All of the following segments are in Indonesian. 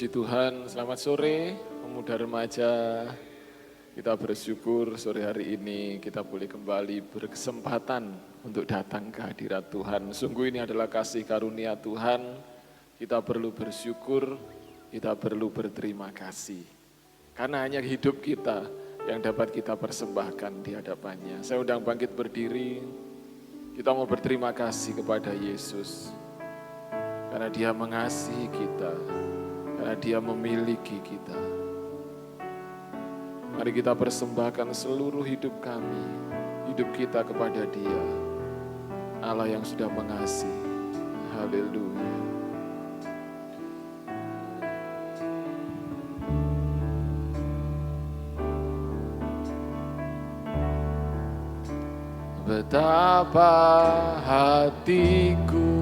Puji Tuhan, selamat sore pemuda remaja. Kita bersyukur sore hari ini kita boleh kembali berkesempatan untuk datang ke hadirat Tuhan. Sungguh ini adalah kasih karunia Tuhan. Kita perlu bersyukur, kita perlu berterima kasih. Karena hanya hidup kita yang dapat kita persembahkan di hadapannya. Saya undang bangkit berdiri, kita mau berterima kasih kepada Yesus. Karena Dia mengasihi kita, karena Dia memiliki kita. Mari kita persembahkan seluruh hidup kami, hidup kita kepada Dia, Allah yang sudah mengasihi. Haleluya. Betapa hatiku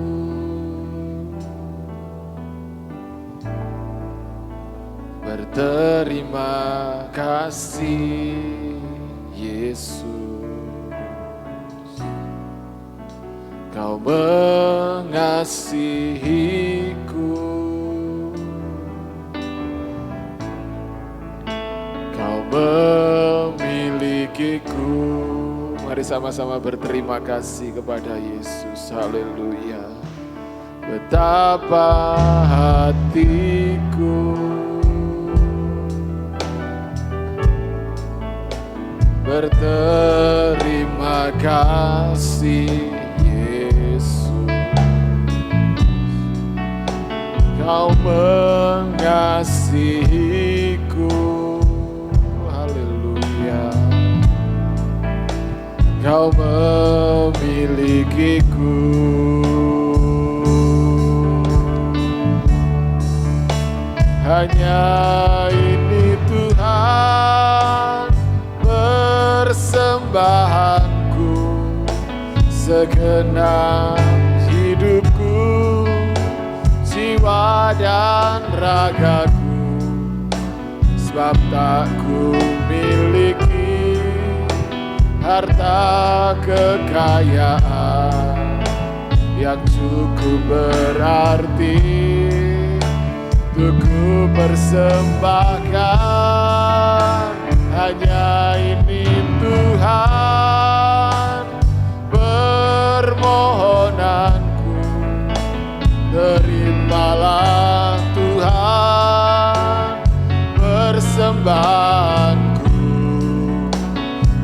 berterima kasih Yesus, Kau mengasihiku, Kau memilikiku. Mari sama-sama berterima kasih kepada Yesus. Haleluya. Betapa hatiku berterima kasih Yesus, Kau mengasihiku. Haleluya. Kau memilikiku. Hanya ini Tuhan persembahanku, segenap hidupku, jiwa dan ragaku, sebab tak ku miliki harta kekayaan yang cukup berarti untuk ku persembahkan. Hanya ini Tuhan permohonanku, terimalah Tuhan persembahanku.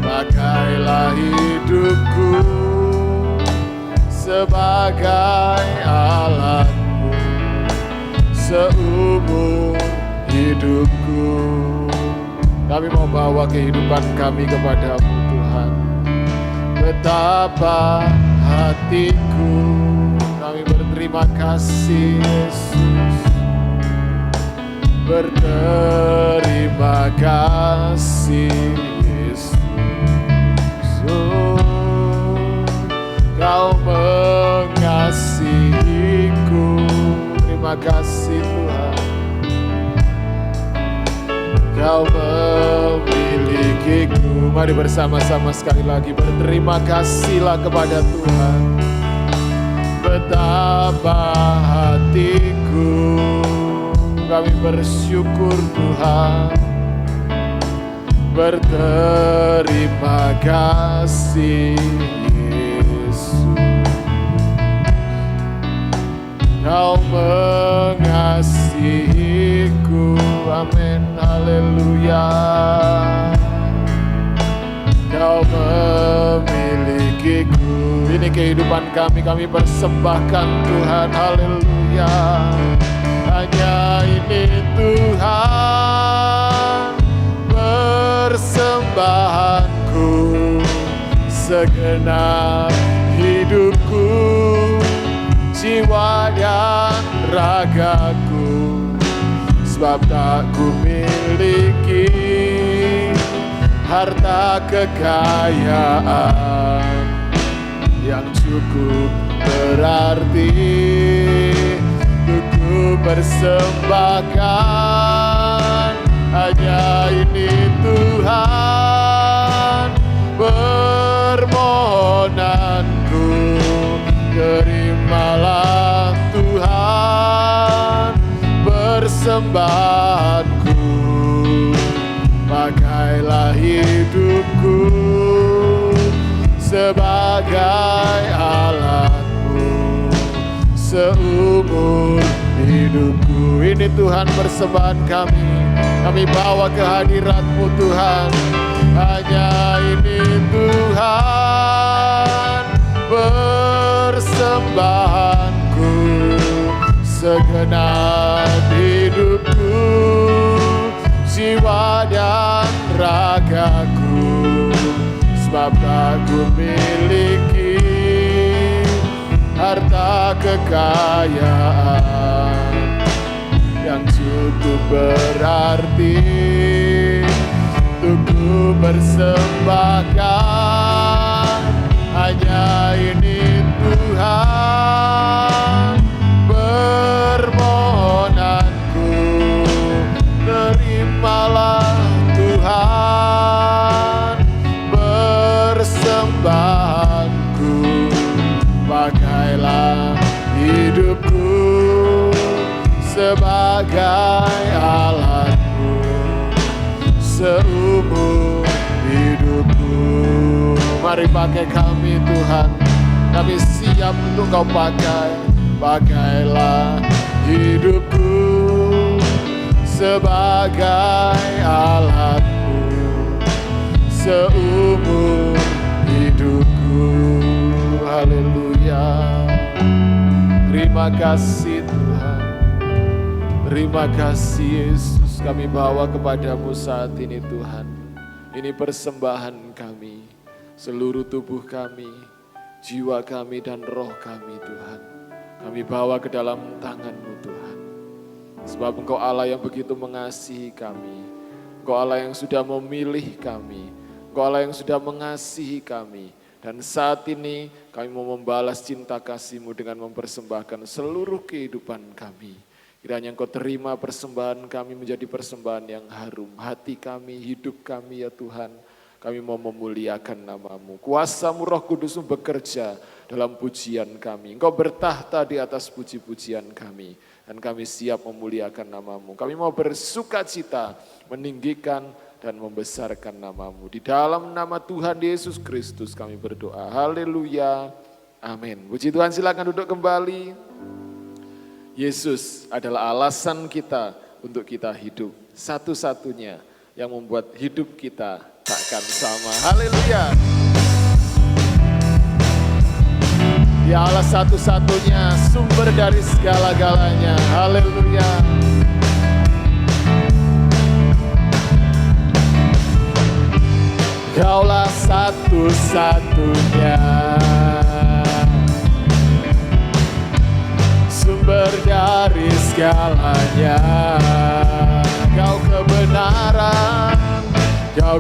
Pakailah hidupku sebagai alatmu seumur hidupku. Kami mau bawa kehidupan kami kepadamu Tuhan. Betapa hatiku, kami berterima kasih Yesus. Berterima kasih Yesus. Kau mengasihiku. Terima kasih Tuhan. Kau memilikiku. Mari bersama-sama sekali lagi berterima kasihlah kepada Tuhan. Betapa hatiku, kami bersyukur Tuhan. Berterima kasih Yesus. Kau mengasihiku. Amin. Haleluya. Kau memilikiku. Ini kehidupan kami persembahkan Tuhan. Haleluya. Hanya ini Tuhan persembahanku, segenap hidupku, jiwa dan ragaku, sebab tak ku miliki harta kekayaan yang cukup berarti untuk ku persembahkan. Hanya ini Tuhan permohonanku, terimalah Tuhan persembahanku. persembahanku, pakailah hidupku sebagai alatmu seumur hidupku. Ini Tuhan persembahan kami bawa ke hadirat-Mu Tuhan. Hanya ini Tuhan persembahanku, segenap hidupku, jiwa dan ragaku, sebab tak ku miliki harta kekayaan yang cukup berarti untuk ku persembahkan. Hanya ini Tuhan permohonanku, terimalah Tuhan persembahanku, pakailah hidupku sebagai alatmu seumur hidupku. Mari pakai kami Tuhan, kami siap untuk Kau pakai. Pakailah hidupku sebagai alatmu seumur hidupku. Haleluya. Terima kasih Tuhan, terima kasih Yesus. Kami bawa kepadamu saat ini Tuhan. Ini persembahan kami, seluruh tubuh kami, jiwa kami dan roh kami Tuhan. Kami bawa ke dalam tangan-Mu Tuhan. Sebab Engkau Allah yang begitu mengasihi kami. Engkau Allah yang sudah memilih kami. Engkau Allah yang sudah mengasihi kami. Dan saat ini kami mau membalas cinta kasih-Mu dengan mempersembahkan seluruh kehidupan kami. Kiranya Engkau terima persembahan kami menjadi persembahan yang harum. Hati kami, hidup kami ya Tuhan. Kami mau memuliakan nama-Mu. Kuasa-Mu Roh Kudus-Mu bekerja dalam pujian kami. Engkau bertahta di atas puji-pujian kami. Dan kami siap memuliakan nama-Mu. Kami mau bersuka cita, meninggikan dan membesarkan nama-Mu. Di dalam nama Tuhan Yesus Kristus kami berdoa. Haleluya. Amin. Puji Tuhan, silakan duduk kembali. Yesus adalah alasan kita untuk kita hidup. Satu-satunya yang membuat hidup kita takkan sama. Haleluya. Ya Allah satu-satunya sumber dari segala-galanya. Haleluya. Kaulah satu-satunya sumber dari segalanya. Kau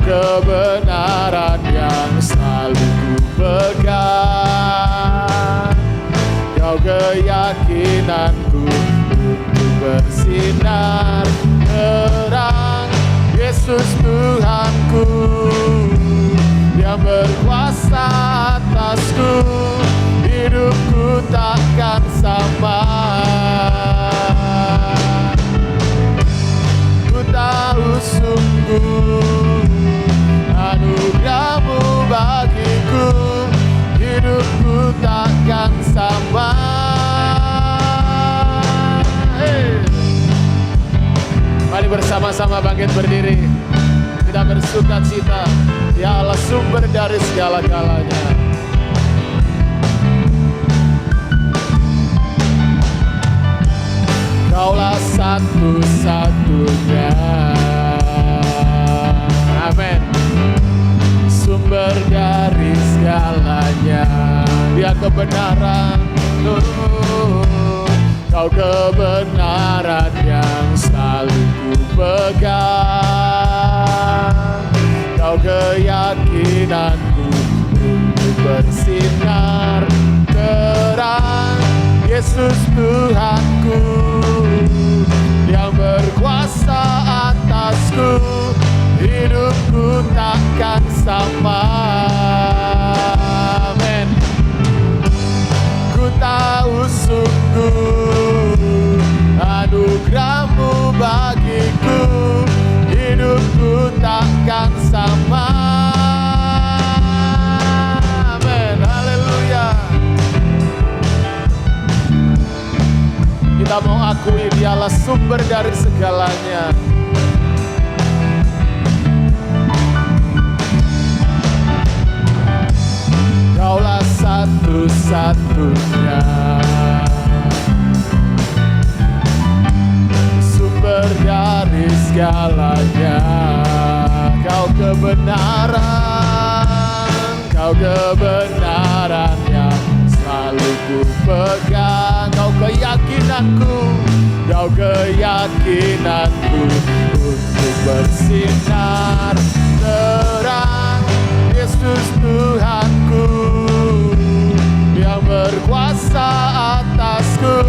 kebenaran yang selalu ku pegang. Kau keyakinanku untuk bersinar terang. Yesus Tuhanku yang berkuasa atasku, hidupku takkan sama. Ku tahu sungguh anugerah-Mu bagiku, hidupku takkan sama. Hey. Mari bersama-sama bangkit berdiri. Kita bersuka cita. Ya Allah sumber dari segala-galanya. Kaulah satu-satunya. Amin. Sumber dari segalanya. Dia kebenaran. Kau kebenaran yang selalu ku pegang. Kau keyakinanku untuk bersinar terang. Yesus Tuhanku yang berkuasa atasku, hidupku takkan sama. Amin. Ku tahu sungguh anugerah-Mu akui Dialah sumber dari segalanya. Kaulah satu-satunya sumber dari segalanya. Kau kebenaran yang selalu ku pegang. Kau keyakinanku untuk bersinar terang. Yesus Tuhanku yang berkuasa atasku,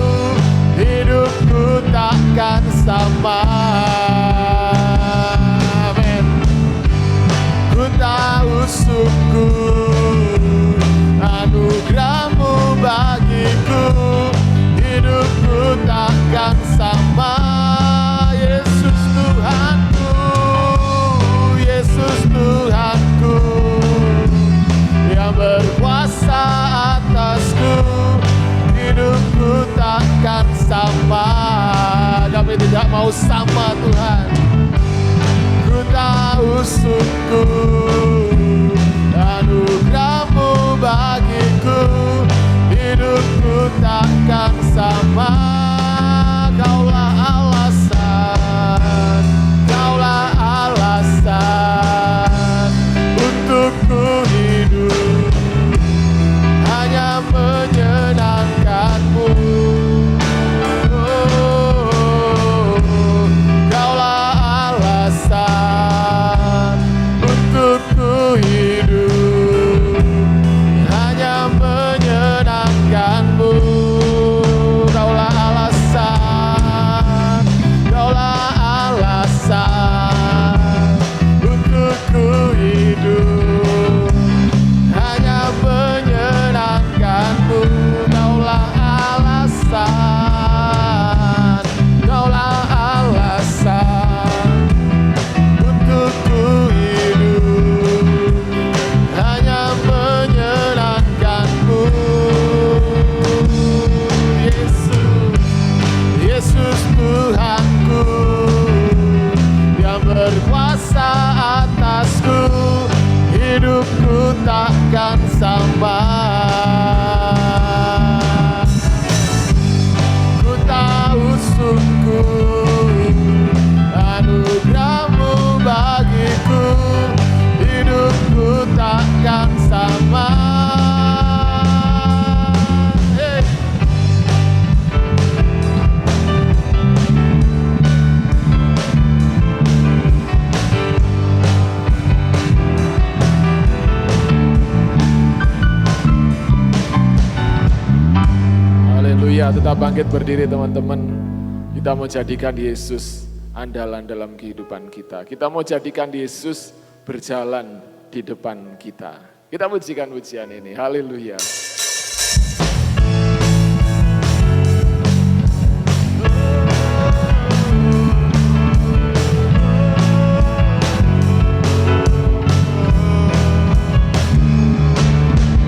hidupku takkan sama. Amin. Ku tahu sungguh anugerah-Mu bagiku, hidupku takkan sama. Yesus Tuhanku, Yesus Tuhanku yang berkuasa atasku, hidupku takkan sama. Kami tidak mau sama Tuhan. Ku tahu sungguh anugerah-Mu bagiku, hidupku takkan sama. Kaulah alasan untukku hidup, hanya menyenangkan-Mu. Kaulah alasan untukku hidup, hanya menyenangkan-Mu. Kaulah alasan untukku hidup, hanya menyenangkan-Mu. Kaulah alasan untukku hidup, hanya menyenangkan-Mu. Yesus Tuhanku yang berkuasa atasku, hidupku takkan sama. Ku tahu sungguh anugerah-Mu bagiku, hidupku takkan sama. Haleluya, tetap bangkit berdiri teman-teman. Kita mau jadikan Yesus andalan dalam kehidupan kita. Kita mau jadikan Yesus berjalan di depan kita. Kita pujikan pujian ini. Haleluya.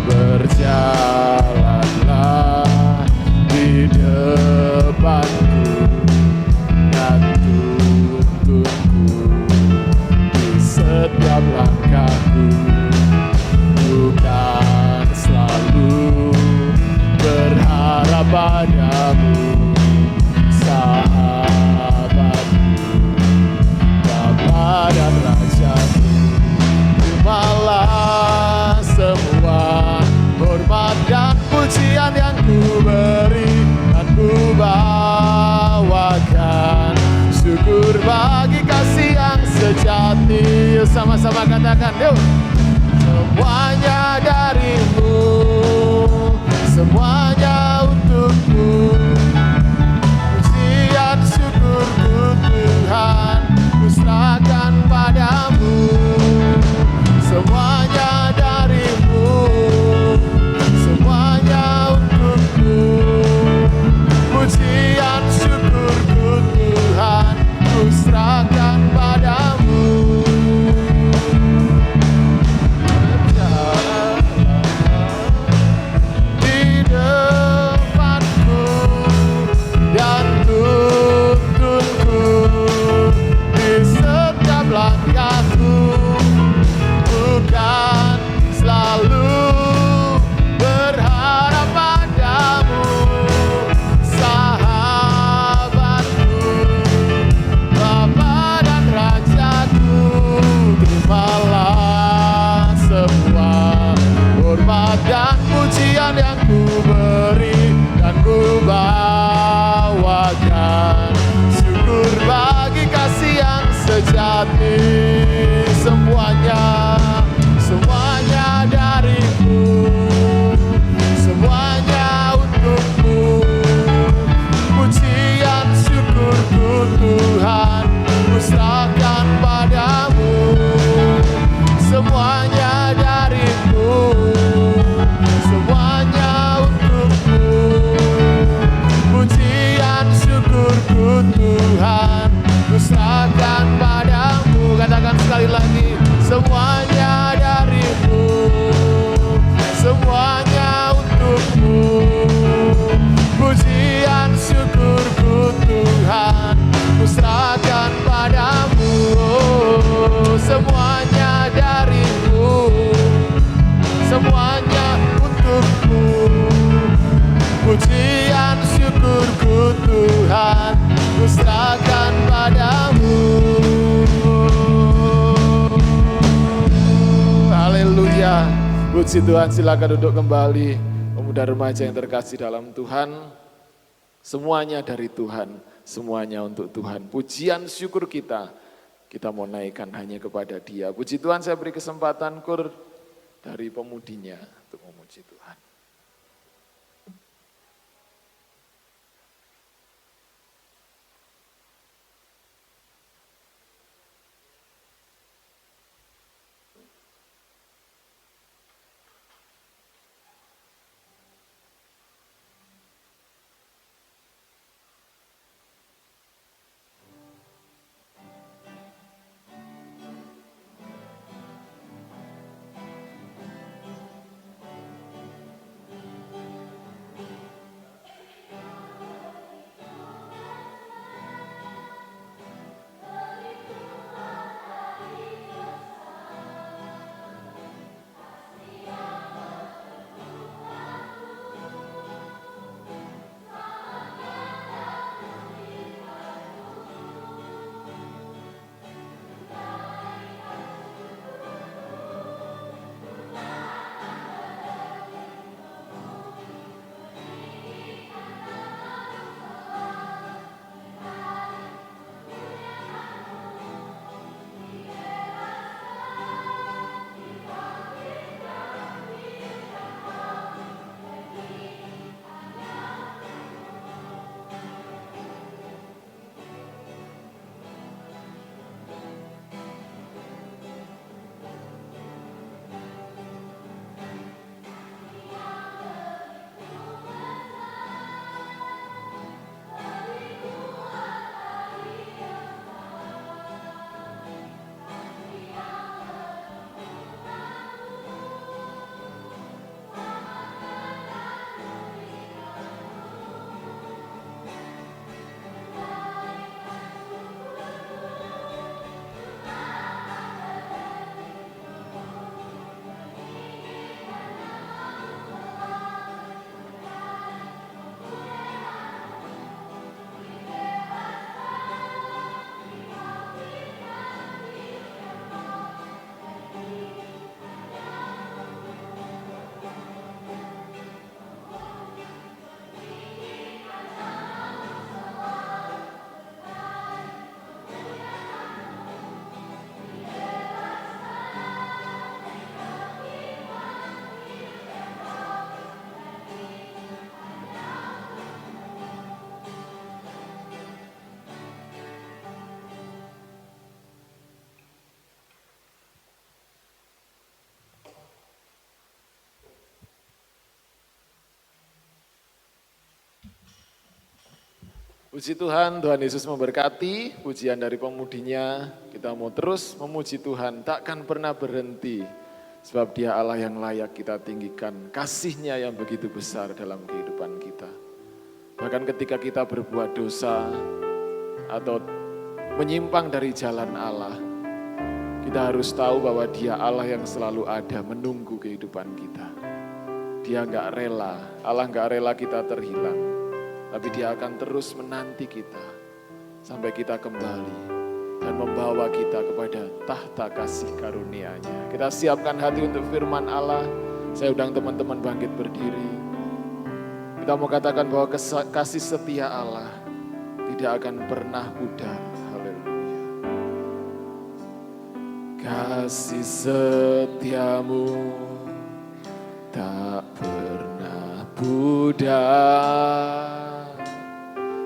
Berjalanlah di depanku, dan tuntunku di setiap langkahku. Bukan selalu berharap padamu, sahabatku, Bapa dan Rajaku. Terimalah semua hormat dan pujian yang ku beri, dan ku bawakan syukur bagi kasih yang sejati. Yuk sama-sama katakan, yuk. Semuanya dari-Mu, semuanya untuk-Mu. Pujian syukurku Tuhan, ku serahkan padamu. Semuanya dari-Mu, semuanya untuk-Mu. Pujian syukurku Tuhan, ku serahkan padamu. Puji Tuhan, silakan duduk kembali. Pemuda remaja yang terkasih dalam Tuhan, semuanya dari Tuhan, semuanya untuk Tuhan. Pujian syukur kita mau naikkan hanya kepada Dia. Puji Tuhan, saya beri kesempatan kur dari pemudinya untuk memuji Tuhan. Puji Tuhan, Tuhan Yesus memberkati. Pujian dari pemudinya, kita mau terus memuji Tuhan, takkan pernah berhenti. Sebab Dia Allah yang layak kita tinggikan, kasih-Nya yang begitu besar dalam kehidupan kita. Bahkan ketika kita berbuat dosa atau menyimpang dari jalan Allah, kita harus tahu bahwa Dia Allah yang selalu ada menunggu kehidupan kita. Dia enggak rela, Allah enggak rela kita terhilang. Tapi Dia akan terus menanti kita sampai kita kembali dan membawa kita kepada tahta kasih karunia-Nya. Kita siapkan hati untuk firman Allah. Saya undang teman-teman bangkit berdiri. Kita mau katakan bahwa kasih setia Allah tidak akan pernah pudar. Haleluya. Kasih setiamu tak pernah pudar.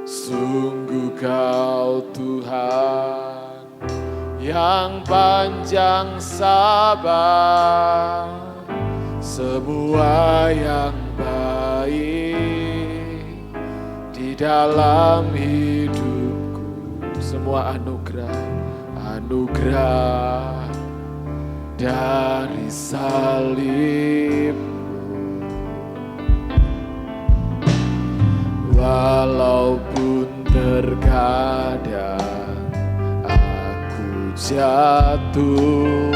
Sungguh Kau Tuhan yang panjang sabar, semua yang baik di dalam hidupku, semua anugerah dari salib. Walaupun terkadang aku jatuh,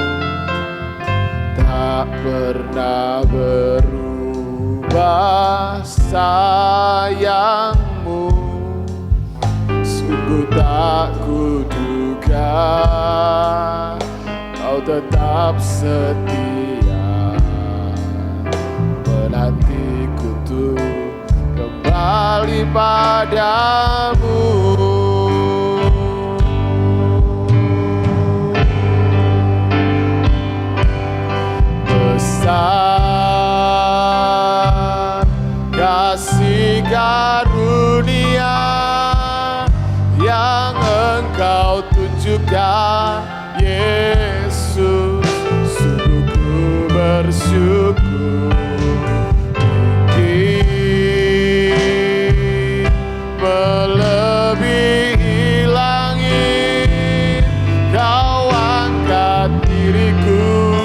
tak pernah berubah sayangmu. Sungguh tak kuduga Kau tetap setia hatiku tuh kembali padamu. Besar kasih karunia yang Engkau tunjukkan, Yesus. Sungguh ku bersyukur tinggi melebihi langit. Kau angkat diriku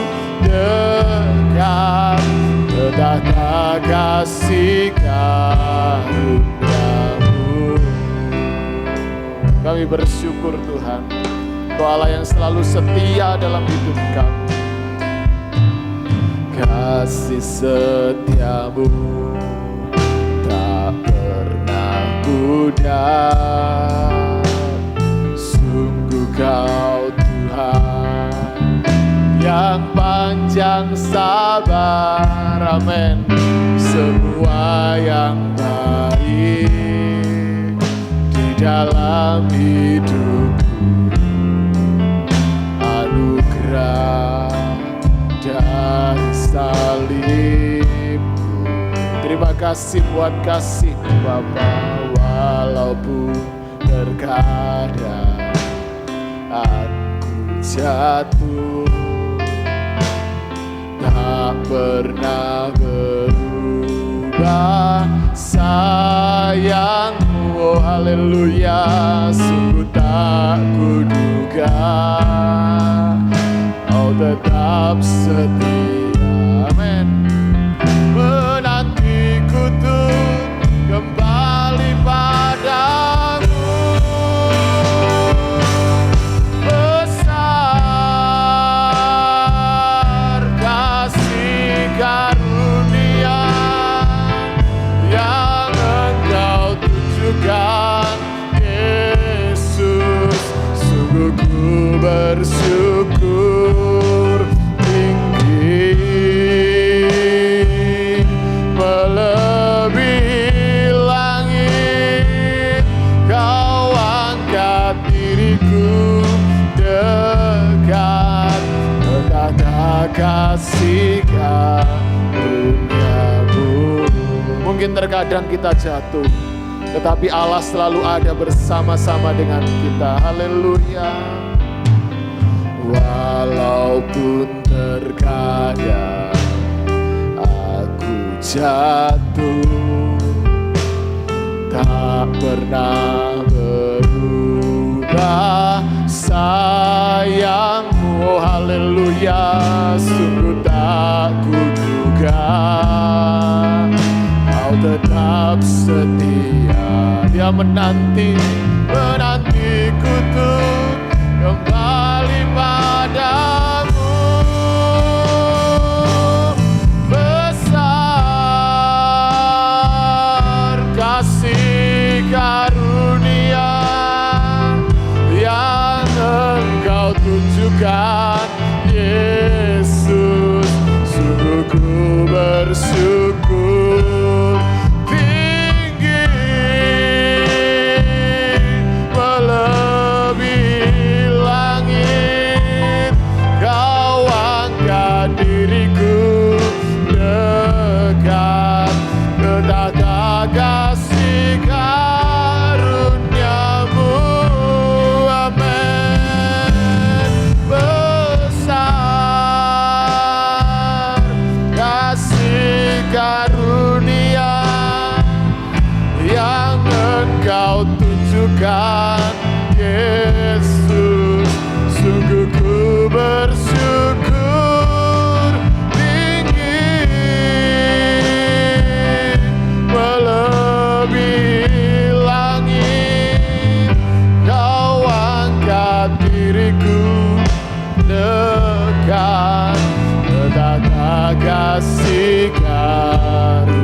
dekat ke tahta kasih karuniamu. Kami bersyukur Tuhan, Kau Allah yang selalu setia dalam hidup kami. Kasih setiamu tak pernah pudar. Sungguh Kau Tuhan yang panjang sabar, amin. Semua yang baik di dalam hidupku, anugerah dari salibmu. Terima kasih buat kasih-Mu Bapa. Walaupun terkadang aku jatuh, tak pernah berubah sayang-Mu. Oh haleluya, sungguh tak kuduga Kau tetap setia, amin. Menantiku tuh kembali padamu. Besar kasih karunia yang Engkau tunjukkan, Yesus. Sungguh ku bersyukur tinggi melebihi langit. Kau angkat diriku dekat ke tahta kasih karuniamu. Mungkin terkadang kita jatuh, tetapi Allah selalu ada bersama-sama dengan kita. Haleluya. Walaupun terkadang aku jatuh, tak pernah berubah sayang-Mu. Oh haleluya, sungguh tak kuduga Kau tetap setia. Dia menantiku tuh kembali padamu. Besar kasih karunia yang Engkau tunjukkan, Yesus. Sungguh ku bersyukur tinggi melebihi langit. Kau angkat diriku dekat ke tahta kasih karuniamu, amin. Besar kasih karunia yang Engkau tunjukkan, Yesus. Sungguh ku bersyukur tinggi melebihi langit. Kau angkat diriku dekat ke tahta kasih karuniamu.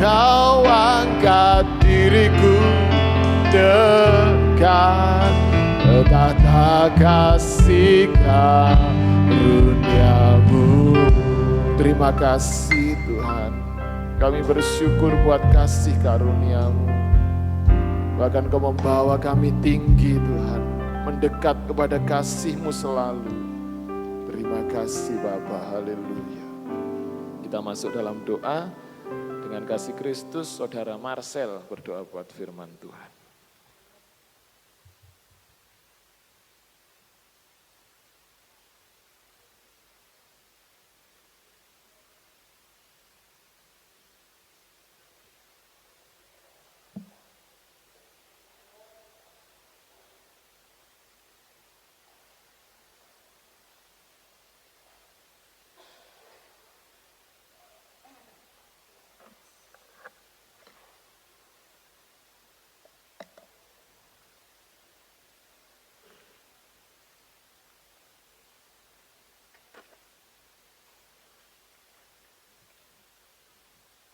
Kau angkat diriku dekat ke tahta kasih karuniamu. Terima kasih Tuhan. Kami bersyukur buat kasih karunia-Mu. Bahkan Kau membawa kami tinggi Tuhan, mendekat kepada kasih-Mu selalu. Terima kasih Bapa, haleluya. Kita masuk dalam doa dengan kasih Kristus. Saudara Marcel berdoa buat firman Tuhan.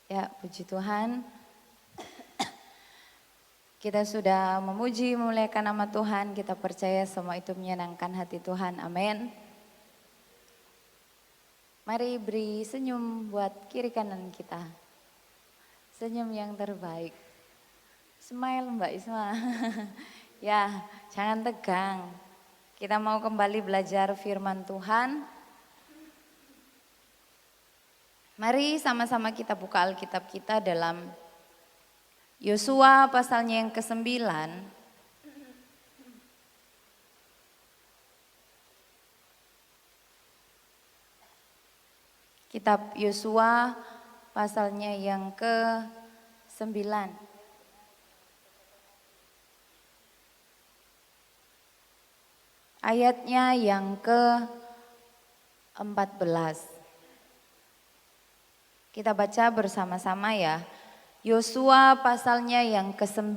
Ya, puji Tuhan. Kita sudah memuji, memuliakan nama Tuhan. Kita percaya semua itu menyenangkan hati Tuhan. Amin. Mari beri senyum buat kiri kanan kita. Senyum yang terbaik. Smile Mbak Isma. Ya, jangan tegang. Kita mau kembali belajar firman Tuhan. Mari sama-sama kita buka Alkitab kita dalam Yosua pasalnya yang ke-9. Kitab Yosua pasalnya yang ke-9. Ayatnya yang ke-14. Kita baca bersama-sama ya. Yosua pasalnya yang ke-9,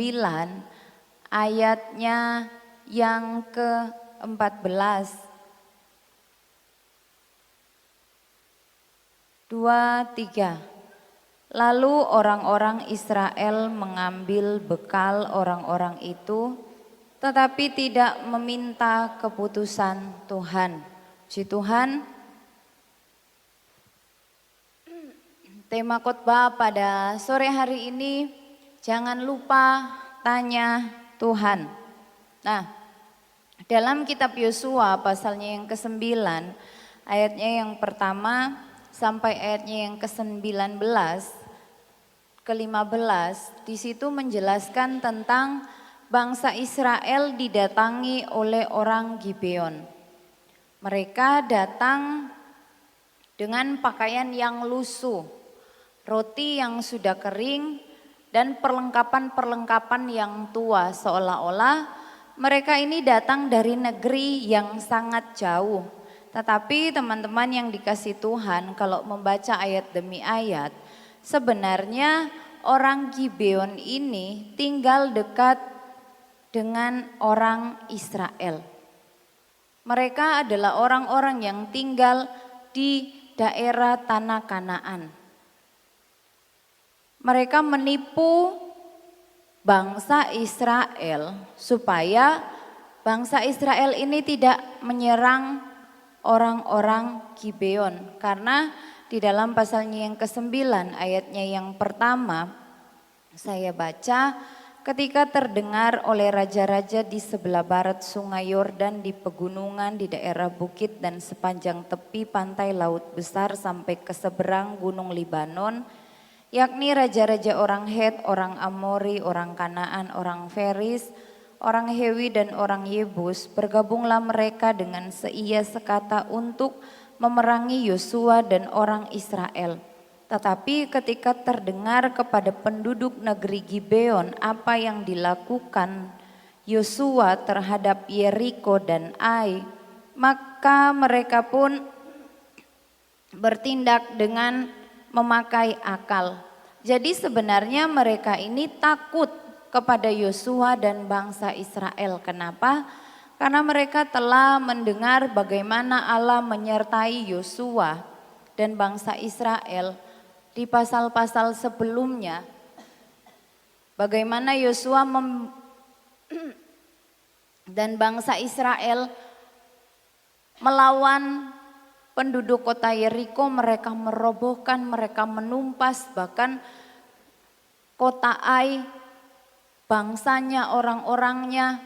ayatnya yang ke-14. 2, 3. Lalu orang-orang Israel mengambil bekal orang-orang itu, tetapi tidak meminta keputusan Tuhan. Puji Tuhan. Tema khotbah pada sore hari ini, jangan lupa tanya Tuhan. Nah, dalam kitab Yosua pasalnya yang ke-9, ayatnya yang pertama sampai ayatnya yang ke-19, ke-15, di situ menjelaskan tentang bangsa Israel didatangi oleh orang Gibeon. Mereka datang dengan pakaian yang lusuh, roti yang sudah kering, dan perlengkapan-perlengkapan yang tua, seolah-olah mereka ini datang dari negeri yang sangat jauh. Tetapi teman-teman yang dikasih Tuhan, kalau membaca ayat demi ayat, sebenarnya orang Gibeon ini tinggal dekat dengan orang Israel. Mereka adalah orang-orang yang tinggal di daerah tanah Kanaan. Mereka menipu bangsa Israel supaya bangsa Israel ini tidak menyerang orang-orang Gibeon. Karena di dalam pasalnya yang ke-9 ayatnya yang pertama saya baca, ketika terdengar oleh raja-raja di sebelah barat sungai Yordan, di pegunungan, di daerah bukit dan sepanjang tepi pantai laut besar sampai ke seberang gunung Libanon, yakni raja-raja orang Het, orang Amori, orang Kanaan, orang Feris, orang Hewi dan orang Yebus, bergabunglah mereka dengan seia sekata untuk memerangi Yosua dan orang Israel. Tetapi ketika terdengar kepada penduduk negeri Gibeon apa yang dilakukan Yosua terhadap Yeriko dan Ai, maka mereka pun bertindak dengan memakai akal. Jadi sebenarnya mereka ini takut kepada Yosua dan bangsa Israel. Kenapa? Karena mereka telah mendengar bagaimana Allah menyertai Yosua dan bangsa Israel di pasal-pasal sebelumnya. Bagaimana Yosua dan bangsa Israel melawan penduduk kota Yeriko mereka merobohkan, mereka menumpas, bahkan kota Ai, bangsanya, orang-orangnya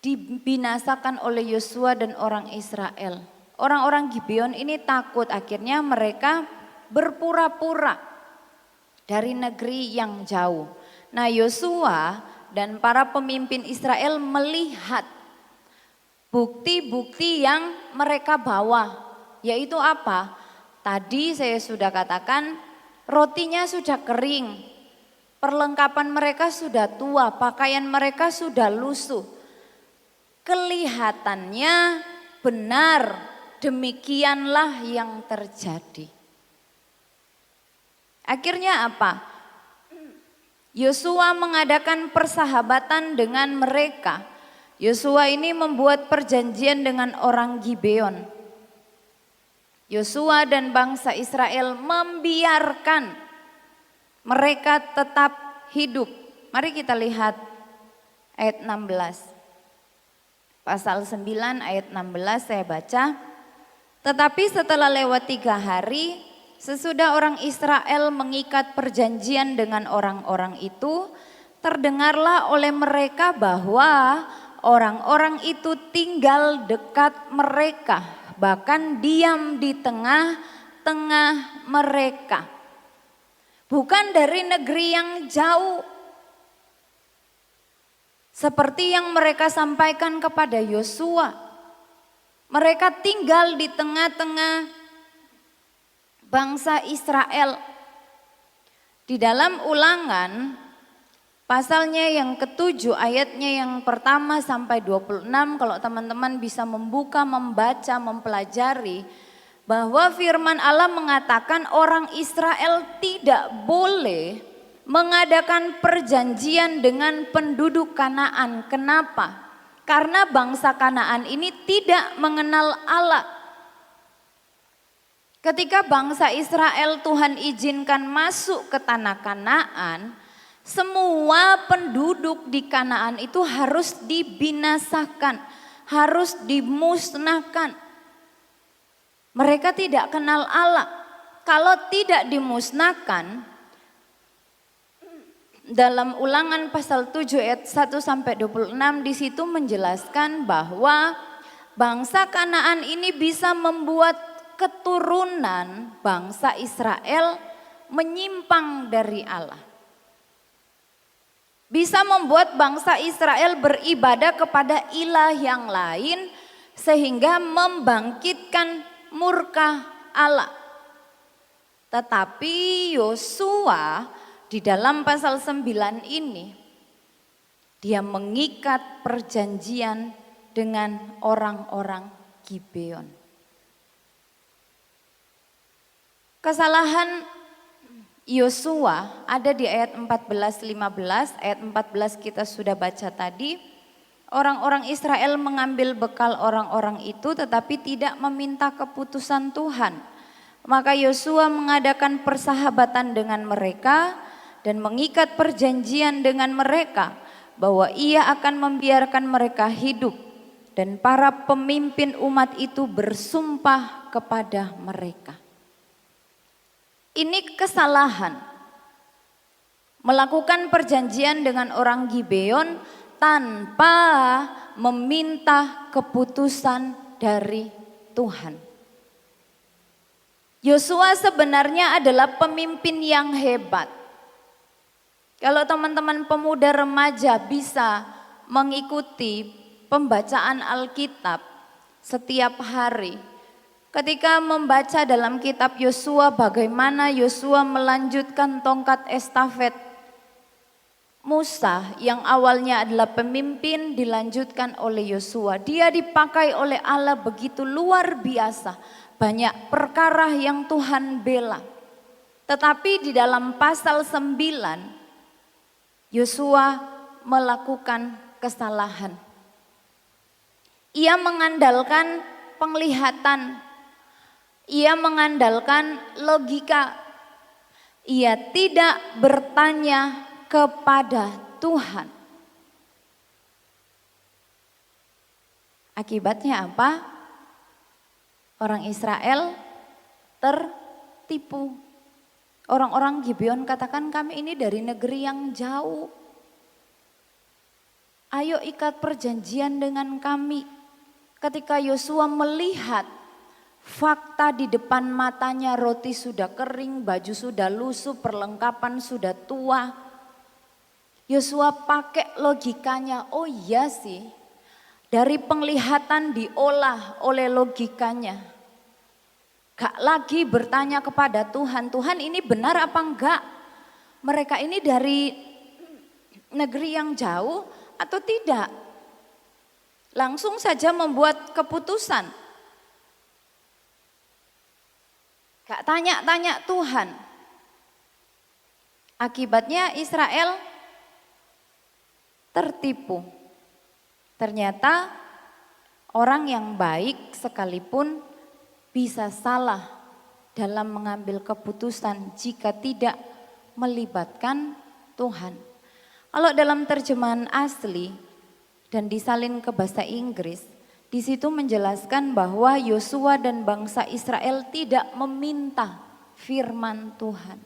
dibinasakan oleh Yosua dan orang Israel. Orang-orang Gibeon ini takut, akhirnya mereka berpura-pura dari negeri yang jauh. Nah, Yosua dan para pemimpin Israel melihat bukti-bukti yang mereka bawa, yaitu apa? Tadi saya sudah katakan rotinya sudah kering, perlengkapan mereka sudah tua, pakaian mereka sudah lusuh. Kelihatannya benar, demikianlah yang terjadi. Akhirnya apa? Yosua mengadakan persahabatan dengan mereka. Yosua ini membuat perjanjian dengan orang Gibeon. Yosua dan bangsa Israel membiarkan mereka tetap hidup. Mari kita lihat ayat 16. Pasal 9 ayat 16 saya baca. Tetapi setelah lewat 3 hari, sesudah orang Israel mengikat perjanjian dengan orang-orang itu, terdengarlah oleh mereka bahwa orang-orang itu tinggal dekat mereka, bahkan diam di tengah-tengah mereka. Bukan dari negeri yang jauh, seperti yang mereka sampaikan kepada Yosua. Mereka tinggal di tengah-tengah bangsa Israel. Di dalam Ulangan pasalnya yang ke-7 ayatnya yang pertama sampai 26, kalau teman-teman bisa membuka, membaca, mempelajari, bahwa firman Allah mengatakan orang Israel tidak boleh mengadakan perjanjian dengan penduduk Kanaan. Kenapa? Karena bangsa Kanaan ini tidak mengenal Allah. Ketika bangsa Israel Tuhan izinkan masuk ke tanah Kanaan, semua penduduk di Kanaan itu harus dibinasakan, harus dimusnahkan. Mereka tidak kenal Allah. Kalau tidak dimusnahkan, dalam Ulangan pasal 7 ayat 1 sampai 26 di situ menjelaskan bahwa bangsa Kanaan ini bisa membuat keturunan bangsa Israel menyimpang dari Allah. Bisa membuat bangsa Israel beribadah kepada ilah yang lain sehingga membangkitkan murka Allah. Tetapi Yosua di dalam pasal 9 ini dia mengikat perjanjian dengan orang-orang Gibeon. Kesalahan Yosua ada di ayat 14-15, ayat 14 kita sudah baca tadi. Orang-orang Israel mengambil bekal orang-orang itu tetapi tidak meminta keputusan Tuhan. Maka Yosua mengadakan persahabatan dengan mereka dan mengikat perjanjian dengan mereka bahwa ia akan membiarkan mereka hidup. Dan para pemimpin umat itu bersumpah kepada mereka. Ini kesalahan. Melakukan perjanjian dengan orang Gibeon tanpa meminta keputusan dari Tuhan. Yosua sebenarnya adalah pemimpin yang hebat. Kalau teman-teman pemuda remaja bisa mengikuti pembacaan Alkitab setiap hari, ketika membaca dalam kitab Yosua bagaimana Yosua melanjutkan tongkat estafet Musa yang awalnya adalah pemimpin dilanjutkan oleh Yosua. Dia dipakai oleh Allah begitu luar biasa. Banyak perkara yang Tuhan bela. Tetapi di dalam pasal 9 Yosua melakukan kesalahan. Ia mengandalkan penglihatan. Ia mengandalkan logika. Ia tidak bertanya kepada Tuhan. Akibatnya apa? Orang Israel tertipu. Orang-orang Gibeon katakan kami ini dari negeri yang jauh. Ayo ikat perjanjian dengan kami. Ketika Yosua melihat fakta di depan matanya, roti sudah kering, baju sudah lusuh, perlengkapan sudah tua. Yosua pakai logikanya, oh iya sih, dari penglihatan diolah oleh logikanya. Gak lagi bertanya kepada Tuhan, Tuhan ini benar apa enggak? Mereka ini dari negeri yang jauh atau tidak? Langsung saja membuat keputusan. Gak tanya-tanya Tuhan. Akibatnya Israel tertipu. Ternyata orang yang baik sekalipun bisa salah dalam mengambil keputusan jika tidak melibatkan Tuhan. Kalau dalam terjemahan asli dan disalin ke bahasa Inggris, di situ menjelaskan bahwa Yosua dan bangsa Israel tidak meminta firman Tuhan.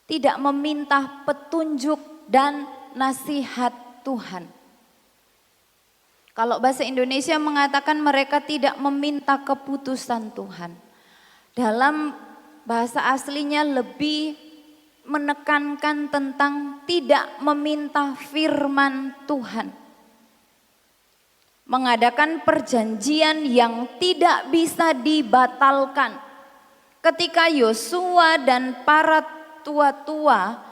Tidak meminta petunjuk dan nasihat Tuhan. Kalau bahasa Indonesia mengatakan mereka tidak meminta keputusan Tuhan. Dalam bahasa aslinya lebih menekankan tentang tidak meminta firman Tuhan. Mengadakan perjanjian yang tidak bisa dibatalkan. Ketika Yosua dan para tua-tua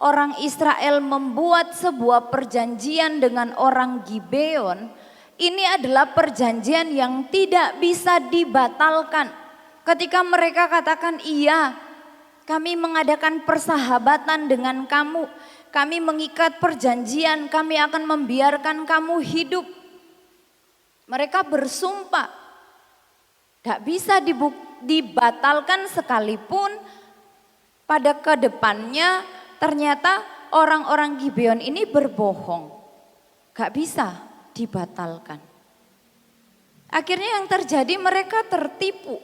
orang Israel membuat sebuah perjanjian dengan orang Gibeon, ini adalah perjanjian yang tidak bisa dibatalkan. Ketika mereka katakan iya, kami mengadakan persahabatan dengan kamu, kami mengikat perjanjian, kami akan membiarkan kamu hidup. Mereka bersumpah, tidak bisa dibatalkan sekalipun pada kedepannya ternyata orang-orang Gibeon ini berbohong. Gak bisa dibatalkan. Akhirnya yang terjadi mereka tertipu.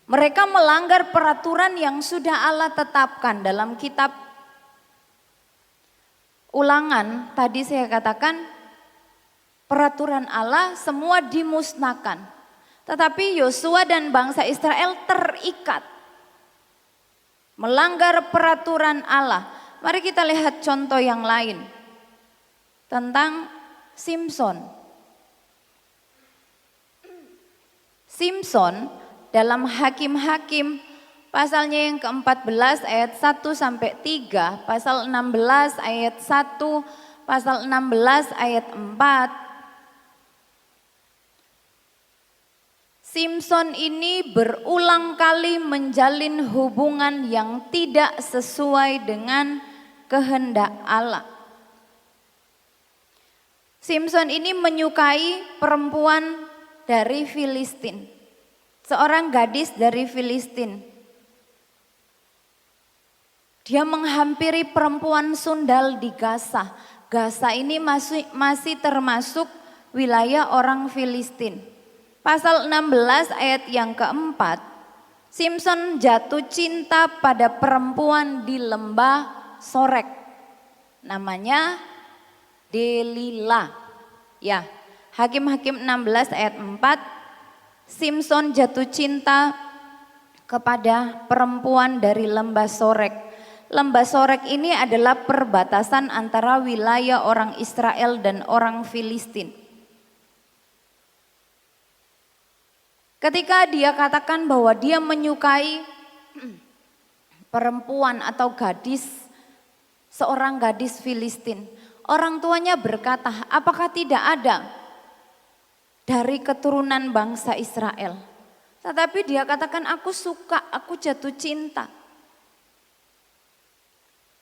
Mereka melanggar peraturan yang sudah Allah tetapkan dalam kitab Ulangan. Tadi saya katakan peraturan Allah semua dimusnahkan. Tetapi Yosua dan bangsa Israel terikat. Melanggar peraturan Allah. Mari kita lihat contoh yang lain. Tentang Simson. Simson dalam Hakim-Hakim pasalnya yang ke-14 ayat 1 sampai 3, pasal 16 ayat 1, pasal 16 ayat 4. Simson ini berulang kali menjalin hubungan yang tidak sesuai dengan kehendak Allah. Simson ini menyukai perempuan dari Filistin, seorang gadis dari Filistin. Dia menghampiri perempuan sundal di Gaza. Gaza ini masih termasuk wilayah orang Filistin. Pasal 16 ayat yang keempat, Simson jatuh cinta pada perempuan di lembah Sorek. Namanya Delila. Ya, Hakim-Hakim 16 ayat 4, Simson jatuh cinta kepada perempuan dari lembah Sorek. Lembah Sorek ini adalah perbatasan antara wilayah orang Israel dan orang Filistin. Ketika dia katakan bahwa dia menyukai perempuan atau gadis, seorang gadis Filistin, orang tuanya berkata, apakah tidak ada dari keturunan bangsa Israel? Tetapi dia katakan, aku suka, aku jatuh cinta.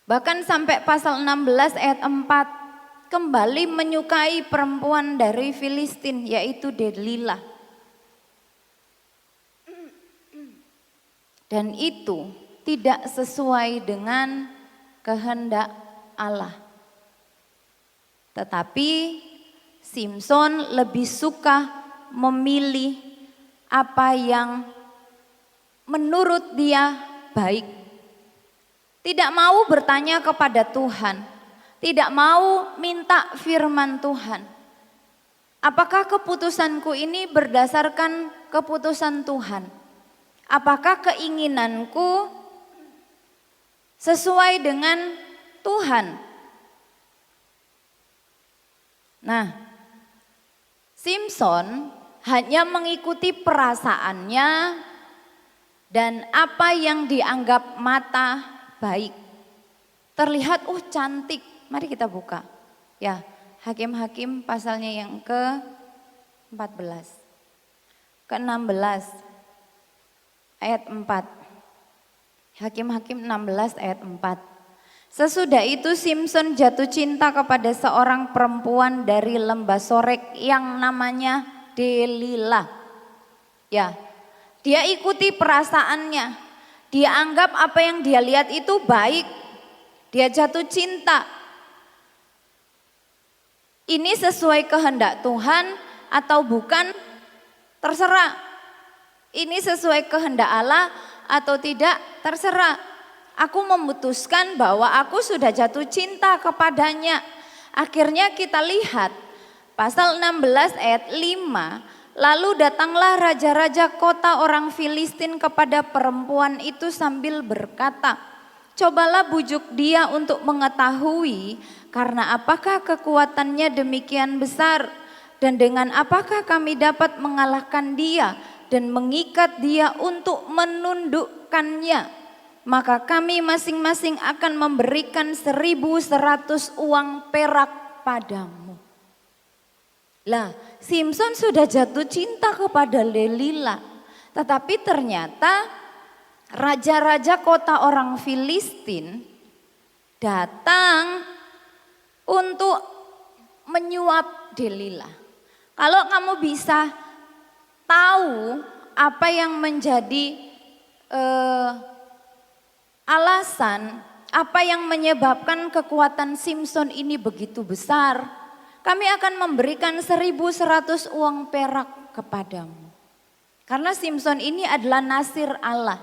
Bahkan sampai pasal 16 ayat 4, kembali menyukai perempuan dari Filistin, yaitu Delila. Dan itu tidak sesuai dengan kehendak Allah. Tetapi Simson lebih suka memilih apa yang menurut dia baik. Tidak mau bertanya kepada Tuhan, tidak mau minta firman Tuhan. Apakah keputusanku ini berdasarkan keputusan Tuhan? Apakah keinginanku sesuai dengan Tuhan? Nah, Simson hanya mengikuti perasaannya dan apa yang dianggap mata baik. Terlihat cantik. Mari kita buka. Ya, Hakim-Hakim pasalnya yang ke-14. Ke-16 ayat 4. Hakim-Hakim 16 ayat 4. Sesudah itu Simson jatuh cinta kepada seorang perempuan dari lembah Sorek yang namanya Delila. Ya, dia ikuti perasaannya. Dia anggap apa yang dia lihat itu baik. Dia jatuh cinta. Ini sesuai kehendak Tuhan atau bukan? Terserah. Ini sesuai kehendak Allah atau tidak? Terserah. Aku memutuskan bahwa aku sudah jatuh cinta kepadanya. Akhirnya kita lihat pasal 16 ayat 5. Lalu datanglah raja-raja kota orang Filistin kepada perempuan itu sambil berkata, cobalah bujuk dia untuk mengetahui karena apakah kekuatannya demikian besar dan dengan apakah kami dapat mengalahkan dia dan mengikat dia untuk menundukkannya. Maka kami masing-masing akan memberikan 1.100 uang perak padamu. Lah, Simson sudah jatuh cinta kepada Delila. Tetapi ternyata raja-raja kota orang Filistin datang untuk menyuap Delila. Kalau kamu bisa tahu apa yang menjadi alasan, apa yang menyebabkan kekuatan Simson ini begitu besar, kami akan memberikan 1.100 uang perak kepadamu. Karena Simson ini adalah nasir Allah.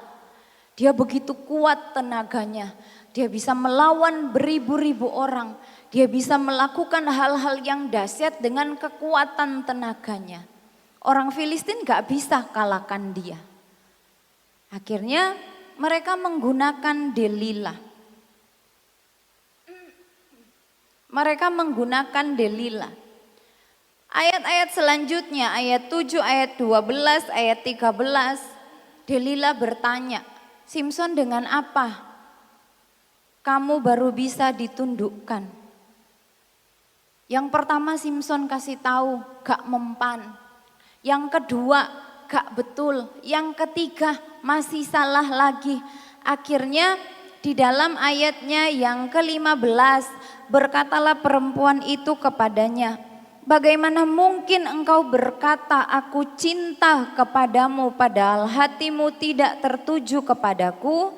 Dia begitu kuat tenaganya. Dia bisa melawan beribu-ribu orang. Dia bisa melakukan hal-hal yang dahsyat dengan kekuatan tenaganya. Orang Filistin gak bisa kalahkan dia. Akhirnya mereka menggunakan Delila. Mereka menggunakan Delila. Ayat-ayat selanjutnya, ayat 7, ayat 12, ayat 13. Delila bertanya, Simson dengan apa kamu baru bisa ditundukkan? Yang pertama Simson kasih tahu, gak mempan. Yang kedua, gak betul. Yang ketiga, masih salah lagi. Akhirnya di dalam ayatnya yang ke-15 berkatalah perempuan itu kepadanya, bagaimana mungkin engkau berkata aku cinta kepadamu padahal hatimu tidak tertuju kepadaku?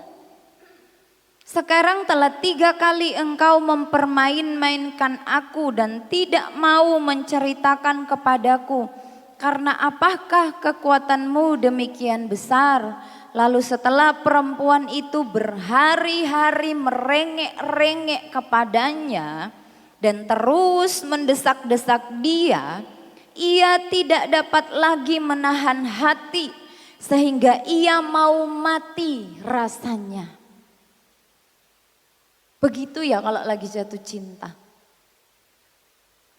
Sekarang telah 3 kali engkau mempermain-mainkan aku dan tidak mau menceritakan kepadaku. Karena apakah kekuatanmu demikian besar? Lalu setelah perempuan itu berhari-hari merengek-rengek kepadanya dan terus mendesak-desak dia, ia tidak dapat lagi menahan hati sehingga ia mau mati rasanya. Begitu ya kalau lagi jatuh cinta.